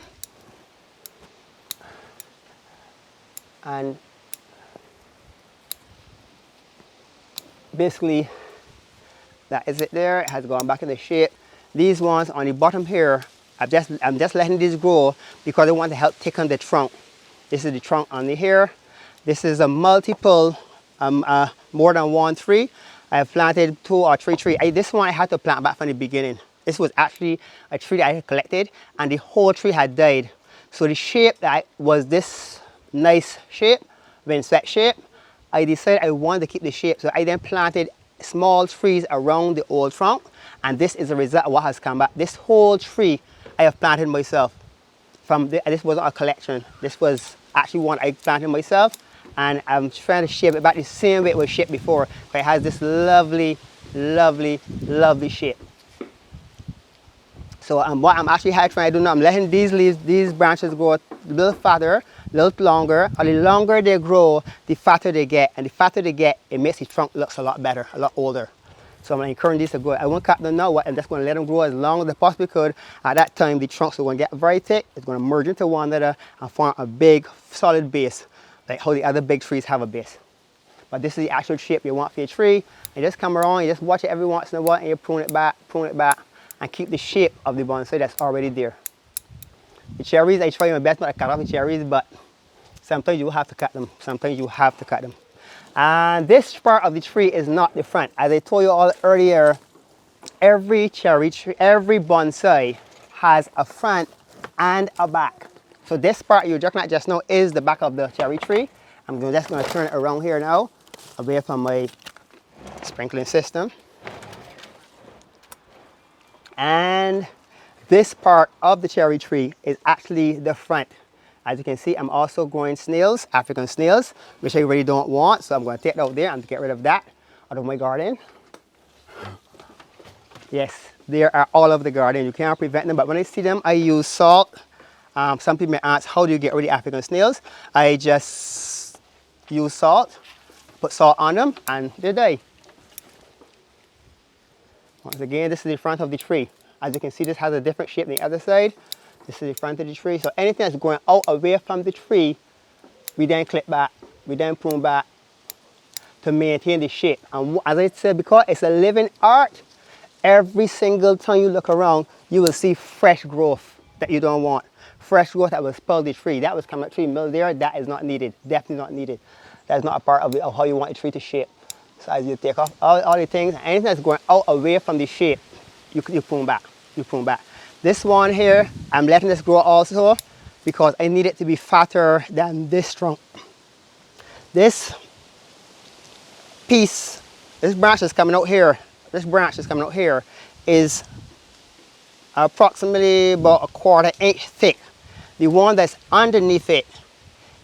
And basically, that is it there. It has gone back into shape. These ones on the bottom here, I'm just letting these grow because I want to help thicken the trunk. This is the trunk on the here. This is a multiple, more than one tree. I've planted 2 or 3 trees. This one I had to plant back from the beginning. This was actually a tree that I had collected and the whole tree had died. So the shape that was this nice shape, wind-swept shape, I decided I wanted to keep the shape. So I then planted small trees around the old trunk. And this is the result of what has come back. This whole tree I have planted myself. This wasn't a collection. This was actually one I planted myself. And I'm trying to shape it back the same way it was shaped before. But it has this lovely, lovely, lovely shape. So what I'm actually trying to do now, I'm letting these leaves, these branches grow a little fatter, a little longer. And the longer they grow, the fatter they get. And the fatter they get, it makes the trunk look a lot better, a lot older. So I'm going to encourage these to grow. I won't cut them now. I'm just going to let them grow as long as I possibly could. At that time, the trunks are going to get very thick. It's going to merge into one another and form a big, solid base, like how the other big trees have a base. But this is the actual shape you want for your tree. You just come around, you just watch it every once in a while, and you prune it back, and keep the shape of the bonsai that's already there. The cherries, I try my best not to cut off the cherries, but sometimes you have to cut them. Sometimes you have to cut them. And this part of the tree is not the front. As I told you all earlier, every cherry tree, every bonsai has a front and a back. So this part you're looking at just now is the back of the cherry tree. I'm just going to turn it around here now, away from my sprinkling system. And this part of the cherry tree is actually the front. As you can see, I'm also growing snails, African snails, which I really don't want. So I'm going to take it out there and get rid of that out of my garden. Yes, they are all over the garden. You can't prevent them, but when I see them, I use salt. Some people may ask, how do you get rid of African snails? I just use salt, put salt on them, and they die. Once again, this is the front of the tree. As you can see, this has a different shape than the other side. This is the front of the tree. So anything that's going out away from the tree, we then clip back, we then prune back to maintain the shape. And as I said, because it's a living art, every single time you look around, you will see fresh growth that you don't want. Fresh growth that will spoil the tree. That was coming up tree middle there, that is not needed, definitely not needed. That's not a part of how you want your tree to shape. So as you take off all the things, anything that's going out away from the shape, you prune back, you prune back. This one here, I'm letting this grow also because I need it to be fatter than this trunk. This piece, this branch that's coming out here, is approximately about a 1/4 inch thick. The one that's underneath it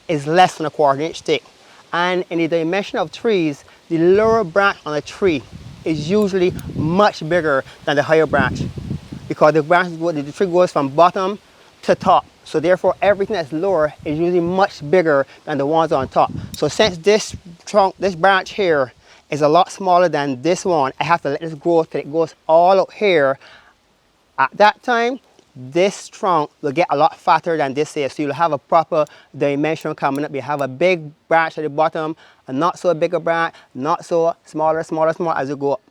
is less than a 1/4 inch thick. And in the dimension of trees, the lower branch on a tree is usually much bigger than the higher branch, because the tree goes from bottom to top. So therefore, everything that's lower is usually much bigger than the ones on top. So since this branch here is a lot smaller than this one, I have to let this grow till it goes all out here. At that time, this trunk will get a lot fatter than this is. So you'll have a proper dimension coming up. You have a big branch at the bottom, a not so bigger branch, not so smaller as you go up.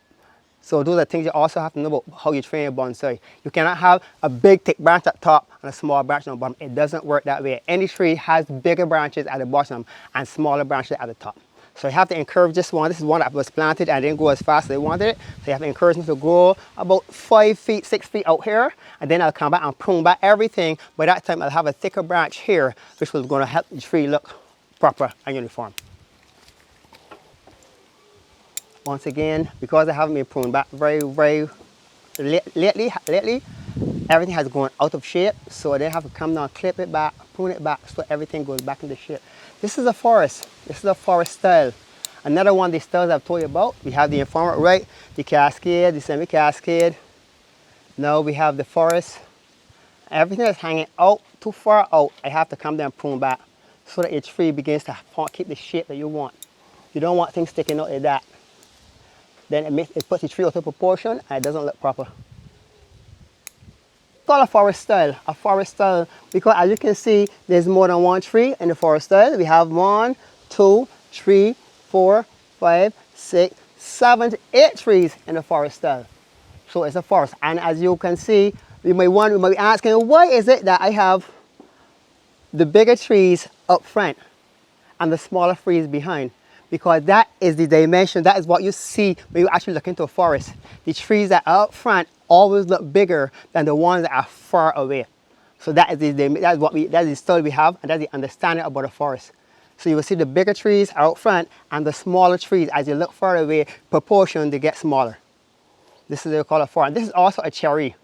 So those are things you also have to know about how you train your bonsai. You cannot have a big thick branch at top and a small branch on the bottom. It doesn't work that way. Any tree has bigger branches at the bottom and smaller branches at the top. So you have to encourage this one. This is one that was planted and didn't grow as fast as I wanted it. So you have to encourage them to grow about 5 feet, 6 feet out here. And then I'll come back and prune back everything. By that time, I'll have a thicker branch here, which is going to help the tree look proper and uniform. Once again, because I haven't been pruned back very lately, everything has gone out of shape. So I then have to come down, clip it back, prune it back, so everything goes back into shape. This is a forest. This is a forest style. Another one of the styles I've told you about. We have the informal, right? The cascade, the semi-cascade. Now we have the forest. Everything that's hanging out too far out, I have to come down and prune back so that your tree begins to keep the shape that you want. You don't want things sticking out like that. Then it puts the tree out of proportion and it doesn't look proper. It's called a forest style, because as you can see, there's more than one tree in the forest style. We have 1, 2, 3, 4, 5, 6, 7, 8 trees in the forest style. So it's a forest. And as you can see, you might be asking, why is it that I have the bigger trees up front and the smaller trees behind? Because that is the dimension, that is what you see when you actually look into a forest. The trees that are up front always look bigger than the ones that are far away. So that is the style we have, and that's the understanding about a forest. So you will see the bigger trees are out front, and the smaller trees, as you look far away, proportion, they get smaller. This is what we call a forest. This is also a cherry.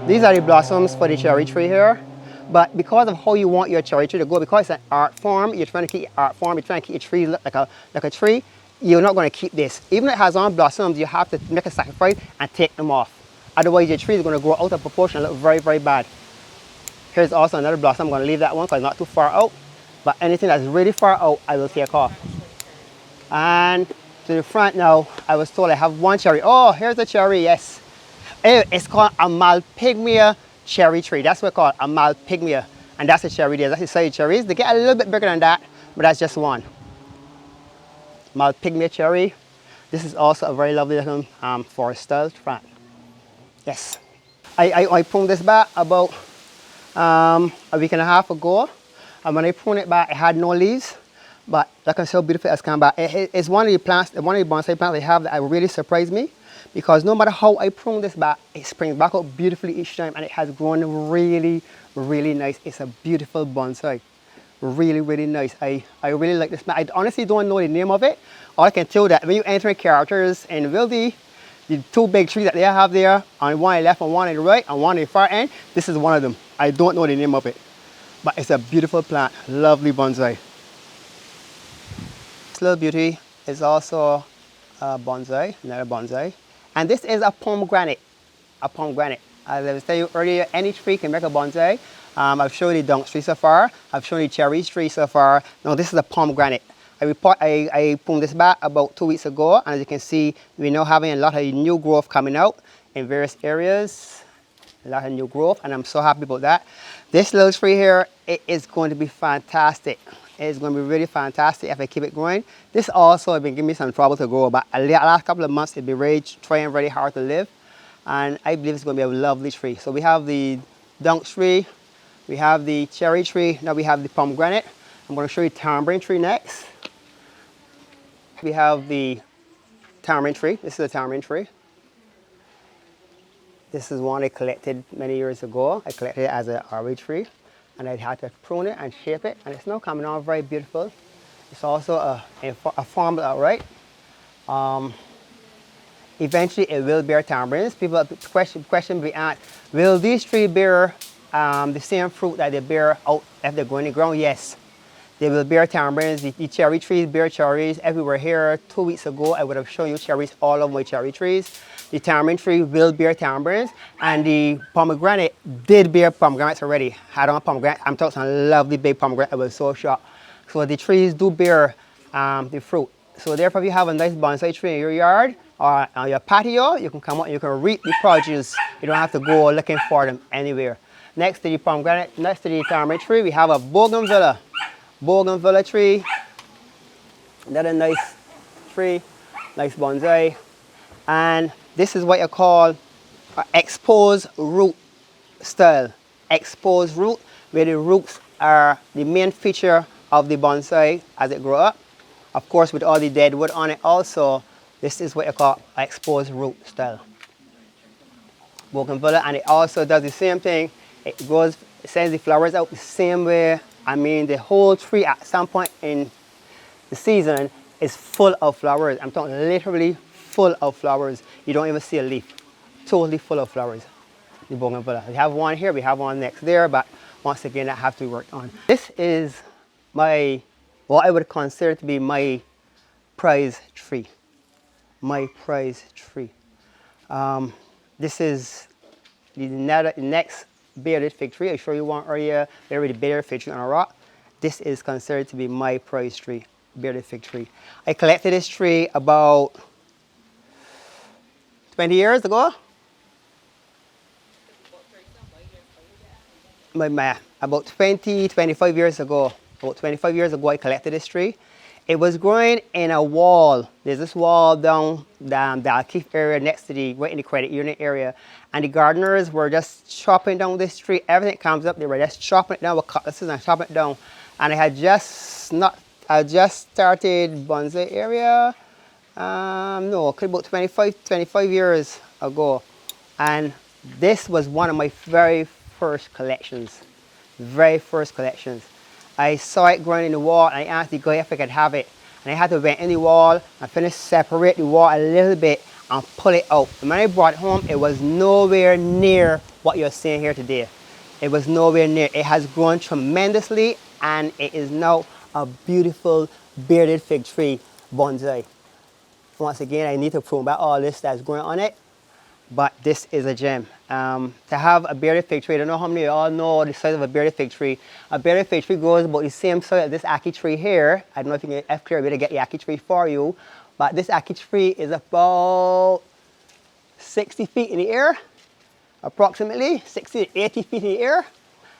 These are the blossoms for the cherry tree here. But because of how you want your cherry tree to go, because it's an art form, you're trying to keep your tree look like a tree, you're not going to keep this. Even if it has on blossoms, you have to make a sacrifice and take them off. Otherwise, your tree is going to grow out of proportion and look very, very bad. Here's also another blossom. I'm going to leave that one because it's not too far out. But anything that's really far out, I will take off. And to the front now. I was told I have one cherry. Oh, here's a cherry, yes. It's called a Malpigmia cherry tree. That's what it's called, a Malpigmia. And that's the cherry there. That's the size cherries. They get a little bit bigger than that, but that's just one. Malpigmia cherry. This is also a very lovely looking forest style plant. Yes. I pruned this back about a week and a half ago. And when I pruned it back, it had no leaves. But look at how beautiful it's come back. It's one of the plants, one of the bonsai plants they have that really surprised me. Because no matter how I prune this back, it springs back up beautifully each time, and it has grown really, really nice. It's a beautiful bonsai. Really, really nice. I really like this plant. I honestly don't know the name of it. All I can tell that when you enter in characters in Wildy, the two big trees that they have there, on one on the left and one on the right, and one on the far end, this is one of them. I don't know the name of it, but it's a beautiful plant. Lovely bonsai. This little beauty is also a bonsai, another bonsai. And this is a pomegranate, As I was telling you earlier, any tree can make a bonsai. I've shown you the dunk tree so far. I've shown you cherry tree so far. Now this is a pomegranate. I pruned this back about 2 weeks ago, and as you can see, we're now having a lot of new growth coming out in various areas. A lot of new growth, and I'm so happy about that. This little tree here, it is going to be fantastic. It's going to be really fantastic if I keep it growing. This also has been giving me some trouble to grow, but the last couple of months it's been trying really hard to live, and I believe it's going to be a lovely tree. So we have the dunk tree, we have the cherry tree, now we have the pomegranate. I'm going to show you tamarind tree next. We have the tamarind tree. This is a tamarind tree. This is one I collected many years ago. I collected it as an RV tree, and I had to prune it and shape it, and it's now coming out very beautiful. It's also a farm outright. Eventually it will bear tamarinds. People question be asked, will these trees bear the same fruit that they bear out if they go in the ground? Yes. They will bear tamarinds. The cherry trees bear cherries everywhere here. 2 weeks ago, I would have shown you cherries all over my cherry trees. The tamarind tree will bear tamarinds, and the pomegranate did bear pomegranates already. Had on pomegranate. I'm talking some lovely big pomegranate. I was so shocked. So the trees do bear the fruit. So therefore, if you have a nice bonsai tree in your yard or on your patio, you can come out and you can reap the produce. You don't have to go looking for them anywhere. Next to the pomegranate, next to the tamarind tree, we have a bougainvillea. Bougainvillea tree, another nice tree, nice bonsai. And this is what you call exposed root style. Exposed root, where the roots are the main feature of the bonsai as it grows up. Of course, with all the dead wood on it also, this is what you call exposed root style. Bougainvillea, and it also does the same thing. It sends the flowers out the same way. I mean, the whole tree at some point in the season is full of flowers. I'm talking literally full of flowers. You don't even see a leaf. Totally full of flowers, the bougainvillea. We have one here, we have one next there, but once again, that has to be worked on. This is what I would consider to be my prize tree. My prize tree. This is the next bearded fig tree. I showed you one earlier, there the bearded fig tree on a rock. This is considered to be my prize tree, bearded fig tree. I collected this tree about 20 years ago. About 25 years ago. About 25 years ago, I collected this tree. It was growing in a wall. There's this wall down the Alkeith area next to right in the credit union area. And the gardeners were just chopping down this tree. Everything comes up, they were just chopping it down with cutlasses and chopping it down. And I just started bonsai area, about 25 years ago. And this was one of my very first collections. I saw it growing in the wall, and I asked the guy if I could have it. And I had to went in the wall and separate the wall a little bit and pull it out. And when I brought it home, it was nowhere near what you're seeing here today. It was nowhere near. It has grown tremendously, and it is now a beautiful bearded fig tree bonsai. Once again, I need to prune back all this that's growing on it, but this is a gem. To have a bearded fig tree, I don't know how many of you all know the size of a bearded fig tree. A bearded fig tree grows about the same size as this ackee tree here. I don't know if you can clear a way to get the ackee tree for you. But this ackee tree is about 60 feet in the air, approximately 60 to 80 feet in the air.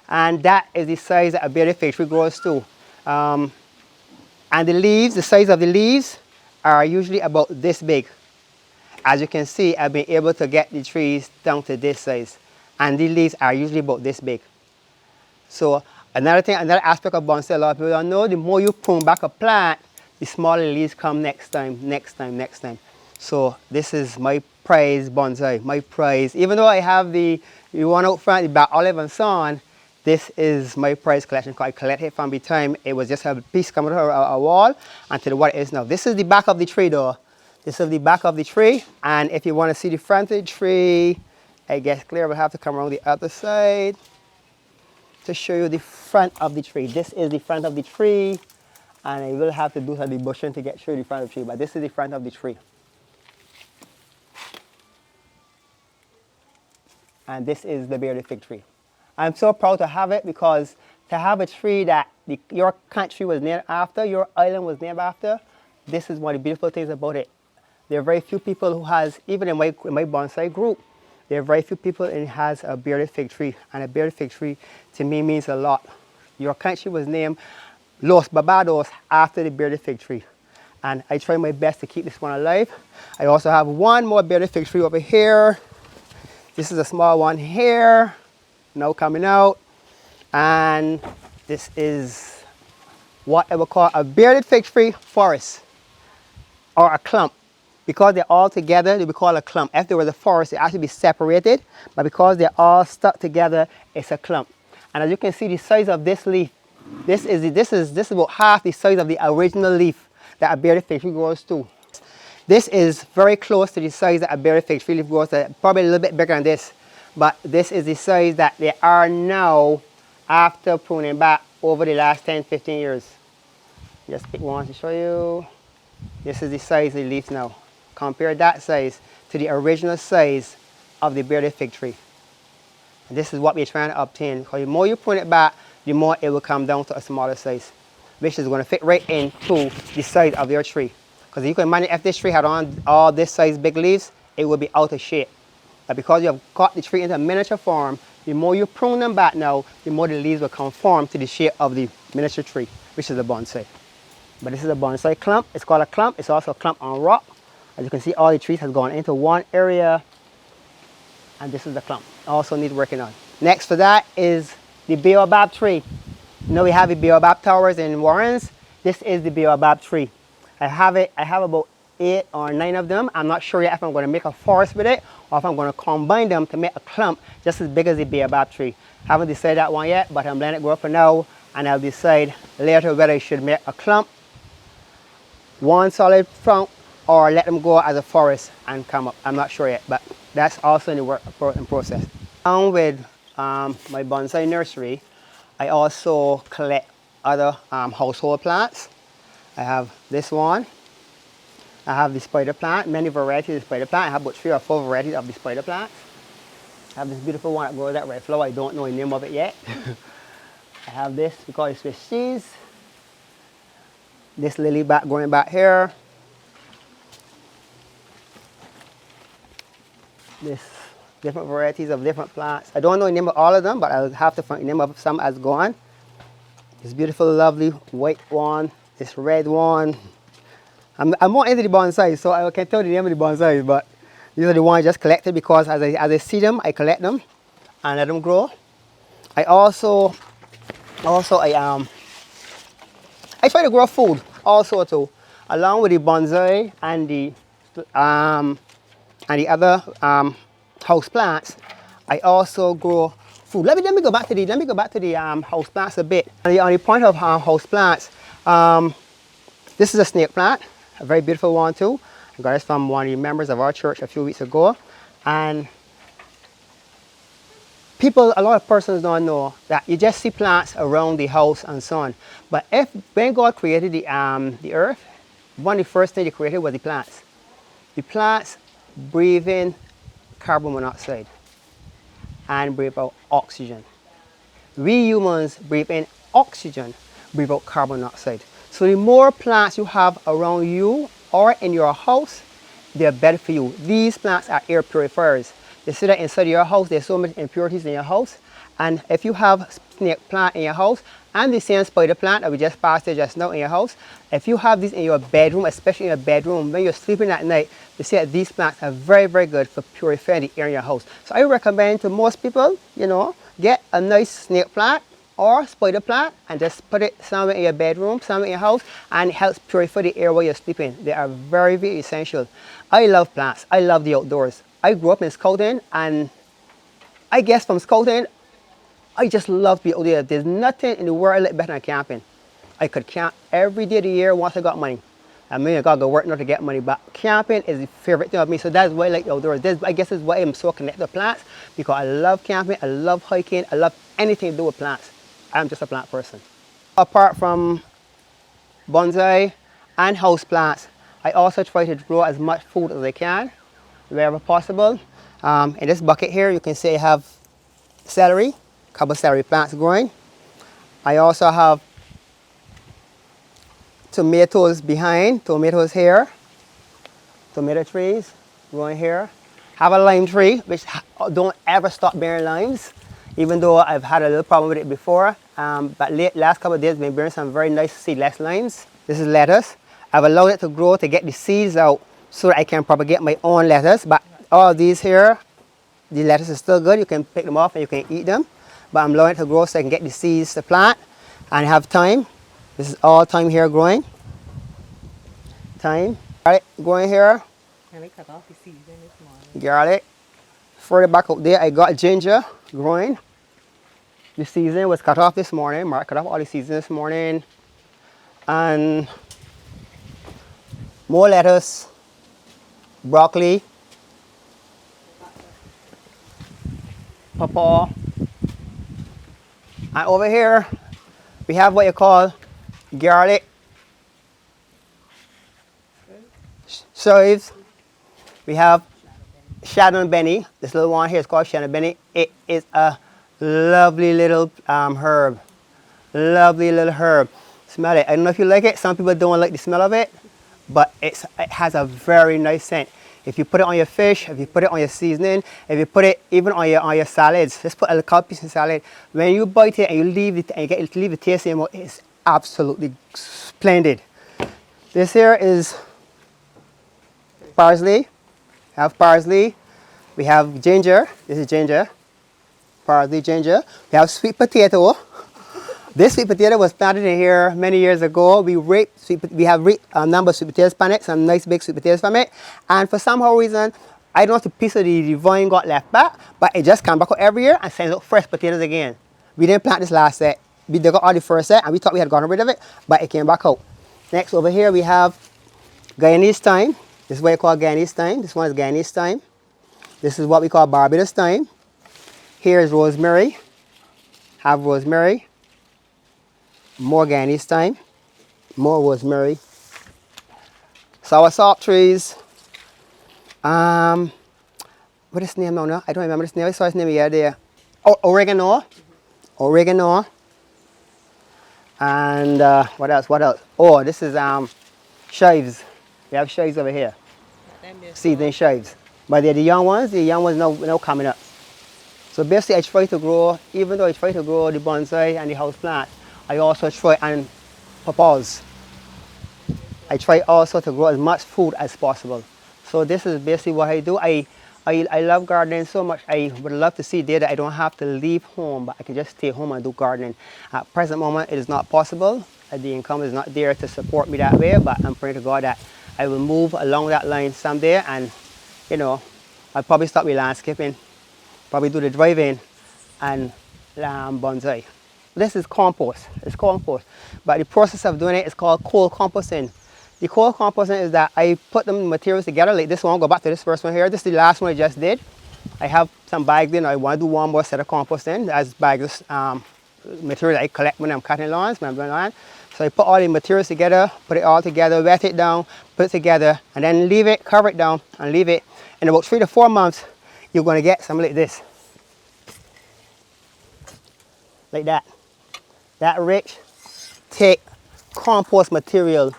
And that is the size that a bearded fig tree grows to. And the leaves, the size of the leaves are usually about this big. As you can see, I've been able to get the trees down to this size. And the leaves are usually about this big. So another thing, another aspect of bonsai, a lot of people don't know, the more you prune back a plant, the smaller leaves come next time. So this is my prize bonsai, my prize. Even though I have the one out front, the black olive and so on, this is my prize collection. I collected from the time it was just a piece coming out of a wall until what it is now. This is the back of the tree though. This is the back of the tree, and if you want to see the front of the tree, I guess Claire will have to come around the other side to show you the front of the tree. This is the front of the tree, and I will have to do some debushing to get through the front of the tree, but this is the front of the tree. And this is the bearded fig tree. I'm so proud to have it because to have a tree that your country was named after, your island was named after, this is one of the beautiful things about it. There are very few people who has, even in my bonsai group, there are very few people who has a bearded fig tree. And a bearded fig tree to me means a lot. Your country was named Los Barbados after the bearded fig tree. And I try my best to keep this one alive. I also have one more bearded fig tree over here. This is a small one here, now coming out. And this is what I would call a bearded fig tree forest, or a clump. Because they're all together, they would call a clump. If there was a forest, it has to be separated, but because they're all stuck together, it's a clump. And as you can see, the size of this leaf, this is about half the size of the original leaf that a bearded fig tree grows to. This is very close to the size that a bearded fig tree leaf grows to, probably a little bit bigger than this. But this is the size that they are now after pruning back over the last 10, 15 years. Just pick one to show you. This is the size of the leaves now. Compare that size to the original size of the bearded fig tree. And this is what we're trying to obtain. Because the more you prune it back, the more it will come down to a smaller size, which is going to fit right into the size of your tree. Because you can imagine if this tree had on all this size big leaves, it would be out of shape. But because you have cut the tree into a miniature form, the more you prune them back now, the more the leaves will conform to the shape of the miniature tree, which is a bonsai. But this is a bonsai clump. It's called a clump. It's also a clump on rock. As you can see, all the trees have gone into one area, and this is the clump. Also needs working on. Next to that is the baobab tree. You know we have the baobab towers in Warrens. This is the baobab tree. I have about 8 or 9 of them. I'm not sure yet if I'm going to make a forest with it or if I'm going to combine them to make a clump just as big as the baobab tree. Haven't decided that one yet, but I'm letting it grow for now, and I'll decide later whether I should make a clump, one solid trunk, or let them go as a forest and come up. I'm not sure yet, but that's also in the work in process. Along with my bonsai nursery, I also collect other household plants. I have this one. I have the spider plant, many varieties of spider plant. I have about 3 or 4 varieties of the spider plants. I have this beautiful one that grows that red flower. I don't know the name of it yet. I have this, we call it Swiss cheese. This lily back growing back here. This different varieties of different plants. I don't know the name of all of them, but I'll have to find the name of some as gone. This beautiful, lovely white one. This red one. I'm more into the bonsai, so I can't tell the name of the bonsai, but these are the ones I just collected because as I see them, I collect them and let them grow. I also I try to grow food also too, along with the bonsai and the other house plants. I also grow food. Let me go back to the house plants a bit. On the point of house plants, this is a snake plant, a very beautiful one too. I got this from one of the members of our church a few weeks ago, and a lot of persons don't know that you just see plants around the house and so on. But when God created the earth, one of the first things He created was the plants. The plants breathe in carbon monoxide and breathe out oxygen. We humans breathe in oxygen, breathe out carbon monoxide. So the more plants you have around you or in your house, they're better for you. These plants are air purifiers. They sit inside your house. There's so many impurities in your house. And if you have snake plant in your house and the same spider plant that we just passed there just now in your house, if you have these in your bedroom, especially in your bedroom, when you're sleeping at night, you see that these plants are very, very good for purifying the air in your house. So I recommend to most people, you know, get a nice snake plant or spider plant and just put it somewhere in your bedroom, somewhere in your house, and it helps purify the air while you're sleeping. They are very, very essential. I love plants. I love the outdoors. I grew up in scouting, and I guess from scouting, I just love to be out there. There's nothing in the world I like better than camping. I could camp every day of the year once I got money. I mean, I gotta go work not to get money, but camping is the favorite thing of me. So that's why I like the outdoors. I guess is why I'm so connected to plants, because I love camping, I love hiking, I love anything to do with plants. I'm just a plant person. Apart from bonsai and house plants, I also try to grow as much food as I can, wherever possible. In this bucket here, you can see I have celery, a couple of celery plants growing. I also have tomatoes behind, tomatoes here, tomato trees growing here. Have a lime tree, which don't ever stop bearing limes, even though I've had a little problem with it before. But last couple of days, been bearing some very nice seedless limes. This is lettuce. I've allowed it to grow to get the seeds out so that I can propagate my own lettuce. But all of these here, the lettuce is still good. You can pick them off and you can eat them. But I'm allowing it to grow so I can get the seeds to plant and have thyme. This is all thyme here growing. Thyme. Garlic growing here. And they cut off the season this morning. Garlic. Further back out there, I got ginger growing. The season was cut off this morning. Mark cut off all the season this morning. And more lettuce, broccoli, pawpaw. And over here, we have what you call garlic, chives. We have Shannon Benny. This little one here is called Shannon Benny. It is a lovely little herb. Lovely little herb. Smell it. I don't know if you like it. Some people don't like the smell of it, but it has a very nice scent. If you put it on your fish, if you put it on your seasoning, if you put it even on your salads, just put a little piece in salad. When you bite it and you leave it and you get to leave the taste in your mouth, it's absolutely splendid. This here is parsley. We have parsley. We have ginger. This is ginger. Parsley, ginger. We have sweet potato. This sweet potato was planted in here many years ago. We have a number of sweet potatoes from it, some nice big sweet potatoes from it. And for some reason, I don't know if the piece of the vine got left back, but it just comes back out every year and sends out fresh potatoes again. We didn't plant this last set. We dug out all the first set and we thought we had gotten rid of it, but it came back out. Next over here we have Guyanese thyme. This is what you call Guyanese thyme. This one is Guyanese thyme. This is what we call Barbados thyme. Here is rosemary. Have rosemary. More Guyanese thyme. More rosemary. Sour salt trees. What is the name now? I don't remember this name. I saw his name the other day. Oh, oregano. Oregano. And what else? What else? Oh, this is chives. We have chives over here. Seedling chives. But they're the young ones now coming up. So basically I try to grow, even though I try to grow the bonsai and the house plant, I also try and pawpaws. I try also to grow as much food as possible. So this is basically what I do. I love gardening so much. I would love to see there that I don't have to leave home, but I can just stay home and do gardening. At present moment, it is not possible. The income is not there to support me that way, but I'm praying to God that I will move along that line someday, and you know, I'll probably start with landscaping, probably do the driving and bonsai. This is compost. It's compost, but the process of doing it is called cold composting. The cold composting is that I put the materials together like this one. Go back to this first one here. This is the last one I just did. I have some bags in. I want to do one more set of composting. As bags, material I collect when I'm cutting lawns, when I'm doing lawn. So I put all the materials together, put it all together, wet it down, put it together, and then leave it, cover it down, and leave it. In about 3 to 4 months, you're going to get something like this. Like that. That rich, thick compost material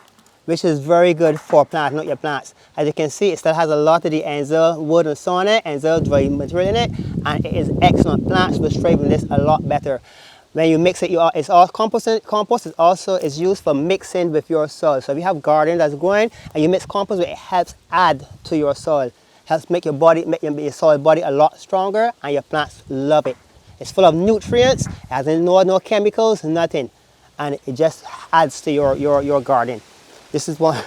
which is very good for planting out your plants. As you can see, it still has a lot of the Enzel wood and so on it, Enzel dry material in it, and it is excellent. Plants will thrive in this a lot better. When you mix it, it's all compost. Compost is also used for mixing with your soil. So if you have garden that's growing and you mix compost with it, it helps add to your soil. Helps make your body, make your soil body a lot stronger, and your plants love it. It's full of nutrients, it has no chemicals, nothing. And it just adds to your garden. This is one,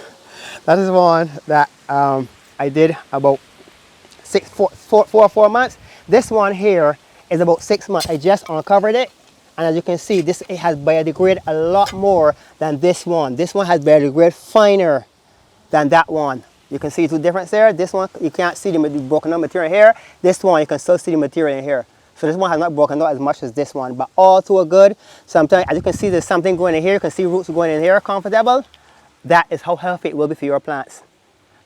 that is one that I did about 4 months. This one here is about 6 months. I just uncovered it. And as you can see, it has biodegraded a lot more than this one. This one has biodegraded finer than that one. You can see two differences there. This one, you can't see the broken up material here. This one, you can still see the material in here. So this one has not broken out as much as this one, but all two are good. Sometimes, as you can see, there's something going in here. You can see roots going in here, comfortable. That is how healthy it will be for your plants.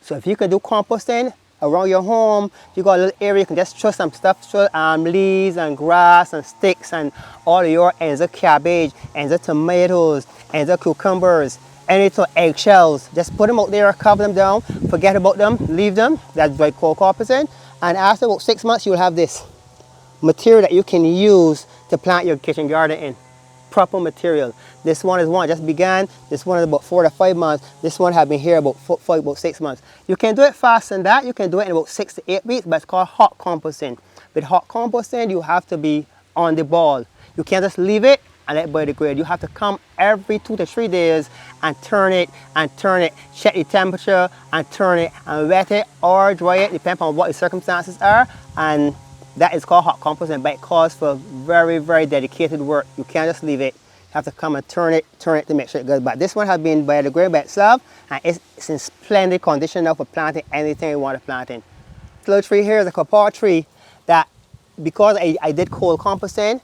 So if you can do composting around your home, if you got a little area, you can just throw some stuff, throw leaves and grass and sticks and all of your ends of cabbage, ends of tomatoes, ends of cucumbers, any sort of eggshells. Just put them out there, cover them down, forget about them, leave them. That's dry cold composting. And after about 6 months, you'll have this material that you can use to plant your kitchen garden in. Proper material. This one is one just began. This one is about 4 to 5 months. This one has been here about 6 months. You can do it faster than that. You can do it in about 6 to 8 weeks, but it's called hot composting. With hot composting, you have to be on the ball. You can't just leave it and let it biodegrade. You have to come every 2 to 3 days and turn it, check the temperature and turn it and wet it or dry it, depending on what the circumstances are. And that is called hot composting, but it calls for very, very dedicated work. You can't just leave it. You have to come and turn it to make sure it goes. But this one has been biodegraded by itself, and it's in splendid condition now for planting anything you want to plant in. This little tree here is a papaw tree that, because I did cold composting,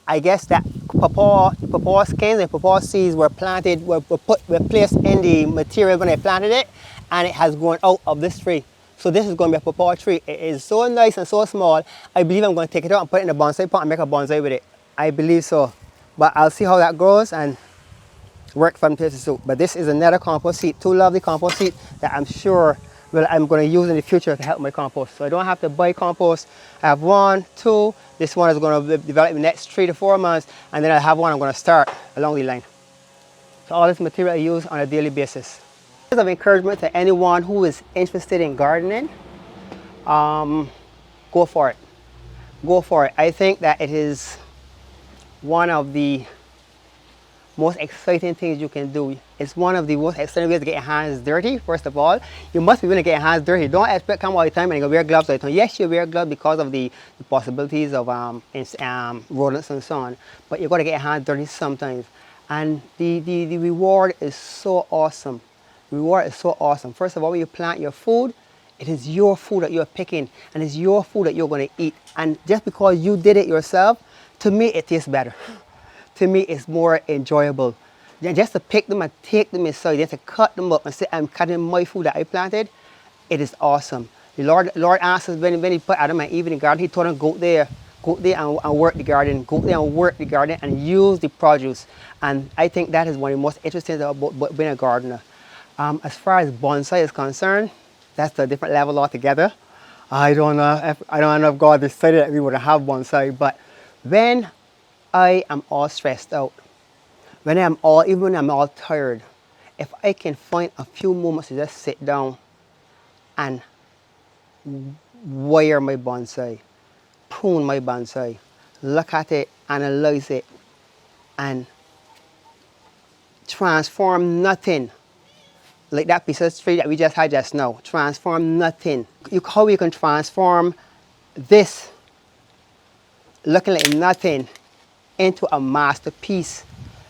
I guess that papaw skins and papaw seeds were planted, were placed in the material when I planted it, and it has grown out of this tree. So this is going to be a papaw tree. It is so nice and so small. I believe I'm going to take it out and put it in a bonsai pot and make a bonsai with it. I believe so. But I'll see how that grows and work from place to suit. But this is another compost seed, two lovely compost seeds that I'm sure I'm going to use in the future to help my compost. So I don't have to buy compost. I have 1, 2. This one is going to develop in the next 3 to 4 months. And then I have one I'm going to start along the line. So all this material I use on a daily basis. Of encouragement to anyone who is interested in gardening, go for it. Go for it. I think that it is one of the most exciting things you can do. It's one of the most exciting ways to get your hands dirty. First of all, you must be willing to get your hands dirty. Don't expect to come all the time and you wear gloves all the time. Yes, you wear gloves because of the possibilities of rodents and so on, but you've got to get your hands dirty sometimes. And the reward is so awesome. Reward is so awesome. First of all, when you plant your food, it is your food that you're picking, and it's your food that you're going to eat. And just because you did it yourself, to me, it tastes better. To me, it's more enjoyable. Just to pick them and take them inside, just to cut them up and say, I'm cutting my food that I planted, it is awesome. The Lord asked us when he put Adam and Eve in the garden, he told them, go there and work the garden, go there and work the garden and use the produce. And I think that is one of the most interesting things about being a gardener. As far as bonsai is concerned, that's a different level altogether. I don't know if God decided that we would have bonsai, but when I am all stressed out, even when I'm all tired, if I can find a few moments to just sit down and wire my bonsai, prune my bonsai, look at it, analyze it, and transform nothing. Like that piece of tree that we just had just now, transform nothing. How you can transform this, looking like nothing, into a masterpiece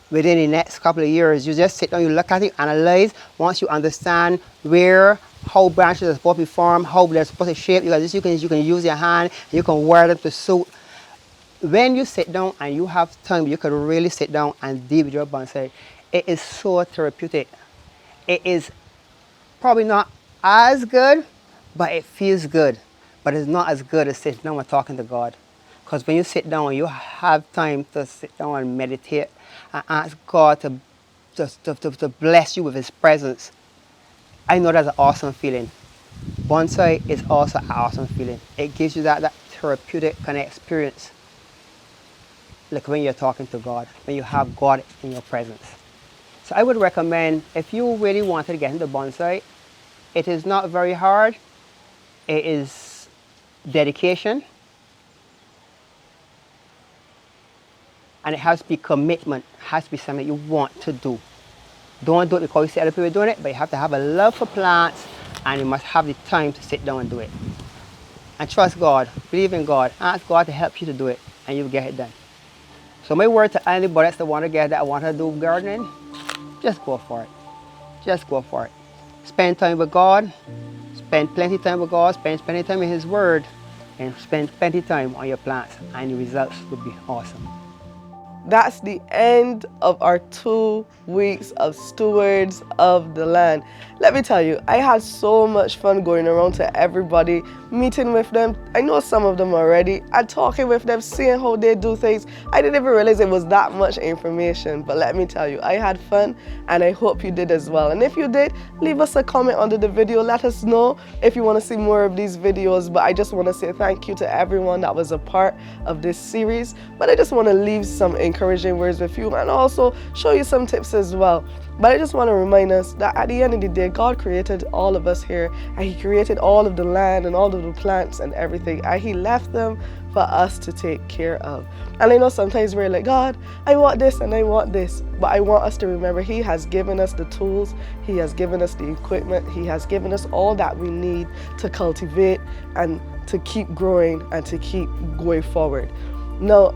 within the next couple of years. You just sit down, you look at it, analyze. Once you understand how branches are supposed to be formed, how they're supposed to shape, you can use your hand, you can wear them to suit. When you sit down and you have time, you can really sit down and deal with your bonsai. It is so therapeutic. It is probably not as good, but it feels good. But it's not as good as sitting down and talking to God. Because when you sit down, you have time to sit down and meditate and ask God to bless you with His presence. I know that's an awesome feeling. Bonsai is also an awesome feeling. It gives you that therapeutic kind of experience. Like when you're talking to God, when you have God in your presence. So I would recommend, if you really wanted to get into bonsai, it is not very hard. It is dedication. And it has to be commitment. It has to be something you want to do. Don't do it because you see other people doing it, but you have to have a love for plants, and you must have the time to sit down and do it. And trust God, believe in God, ask God to help you to do it, and you'll get it done. So my word to anybody that's that want to get that, want to do gardening, just go for it. Just go for it. Spend time with God, spend plenty of time with God, spend plenty of time in His Word, and spend plenty of time on your plants, and the results will be awesome. That's the end of our 2 weeks of Stewards of the Land. Let me tell you, I had so much fun going around to everybody, meeting with them. I know some of them already, and talking with them, seeing how they do things. I didn't even realize it was that much information, but let me tell you, I had fun, and I hope you did as well. And if you did, leave us a comment under the video. Let us know if you want to see more of these videos. But I just want to say thank you to everyone that was a part of this series. But I just want to leave some encouraging words with you, and also show you some tips as well. But I just want to remind us that at the end of the day, God created all of us here, and He created all of the land and all of the plants and everything, and He left them for us to take care of. And I know sometimes we're like, God, I want this and I want this, but I want us to remember He has given us the tools, He has given us the equipment, He has given us all that we need to cultivate and to keep growing and to keep going forward. Now,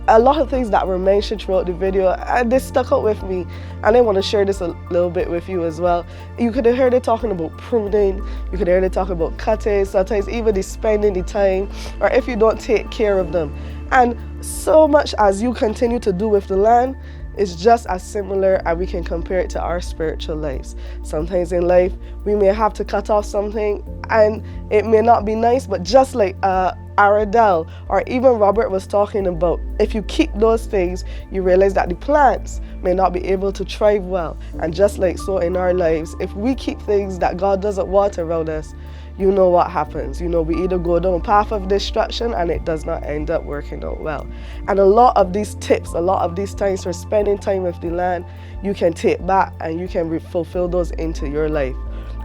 a lot of things that were mentioned throughout the video, and this stuck out with me, and I want to share this a little bit with you as well. You could have heard it talking about pruning, you could have heard it talking about cutting, sometimes even the spending the time, or if you don't take care of them. And so much as you continue to do with the land, it's just as similar, and we can compare it to our spiritual lives. Sometimes in life, we may have to cut off something, and it may not be nice, but just like Aradel or even Robert was talking about, if you keep those things, you realize that the plants may not be able to thrive well. And just like so in our lives, if we keep things that God doesn't want around us, you know what happens. You know, we either go down a path of destruction and it does not end up working out well. And a lot of these tips, a lot of these times for spending time with the land, you can take back and you can fulfill those into your life.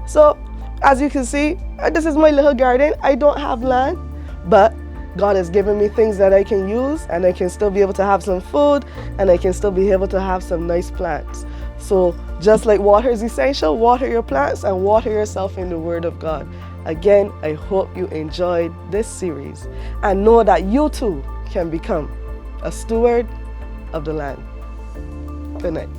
So as you can see, this is my little garden. I don't have land, but God has given me things that I can use, and I can still be able to have some food, and I can still be able to have some nice plants. So just like water is essential, water your plants and water yourself in the Word of God. Again, I hope you enjoyed this series and know that you too can become a steward of the land. Good night.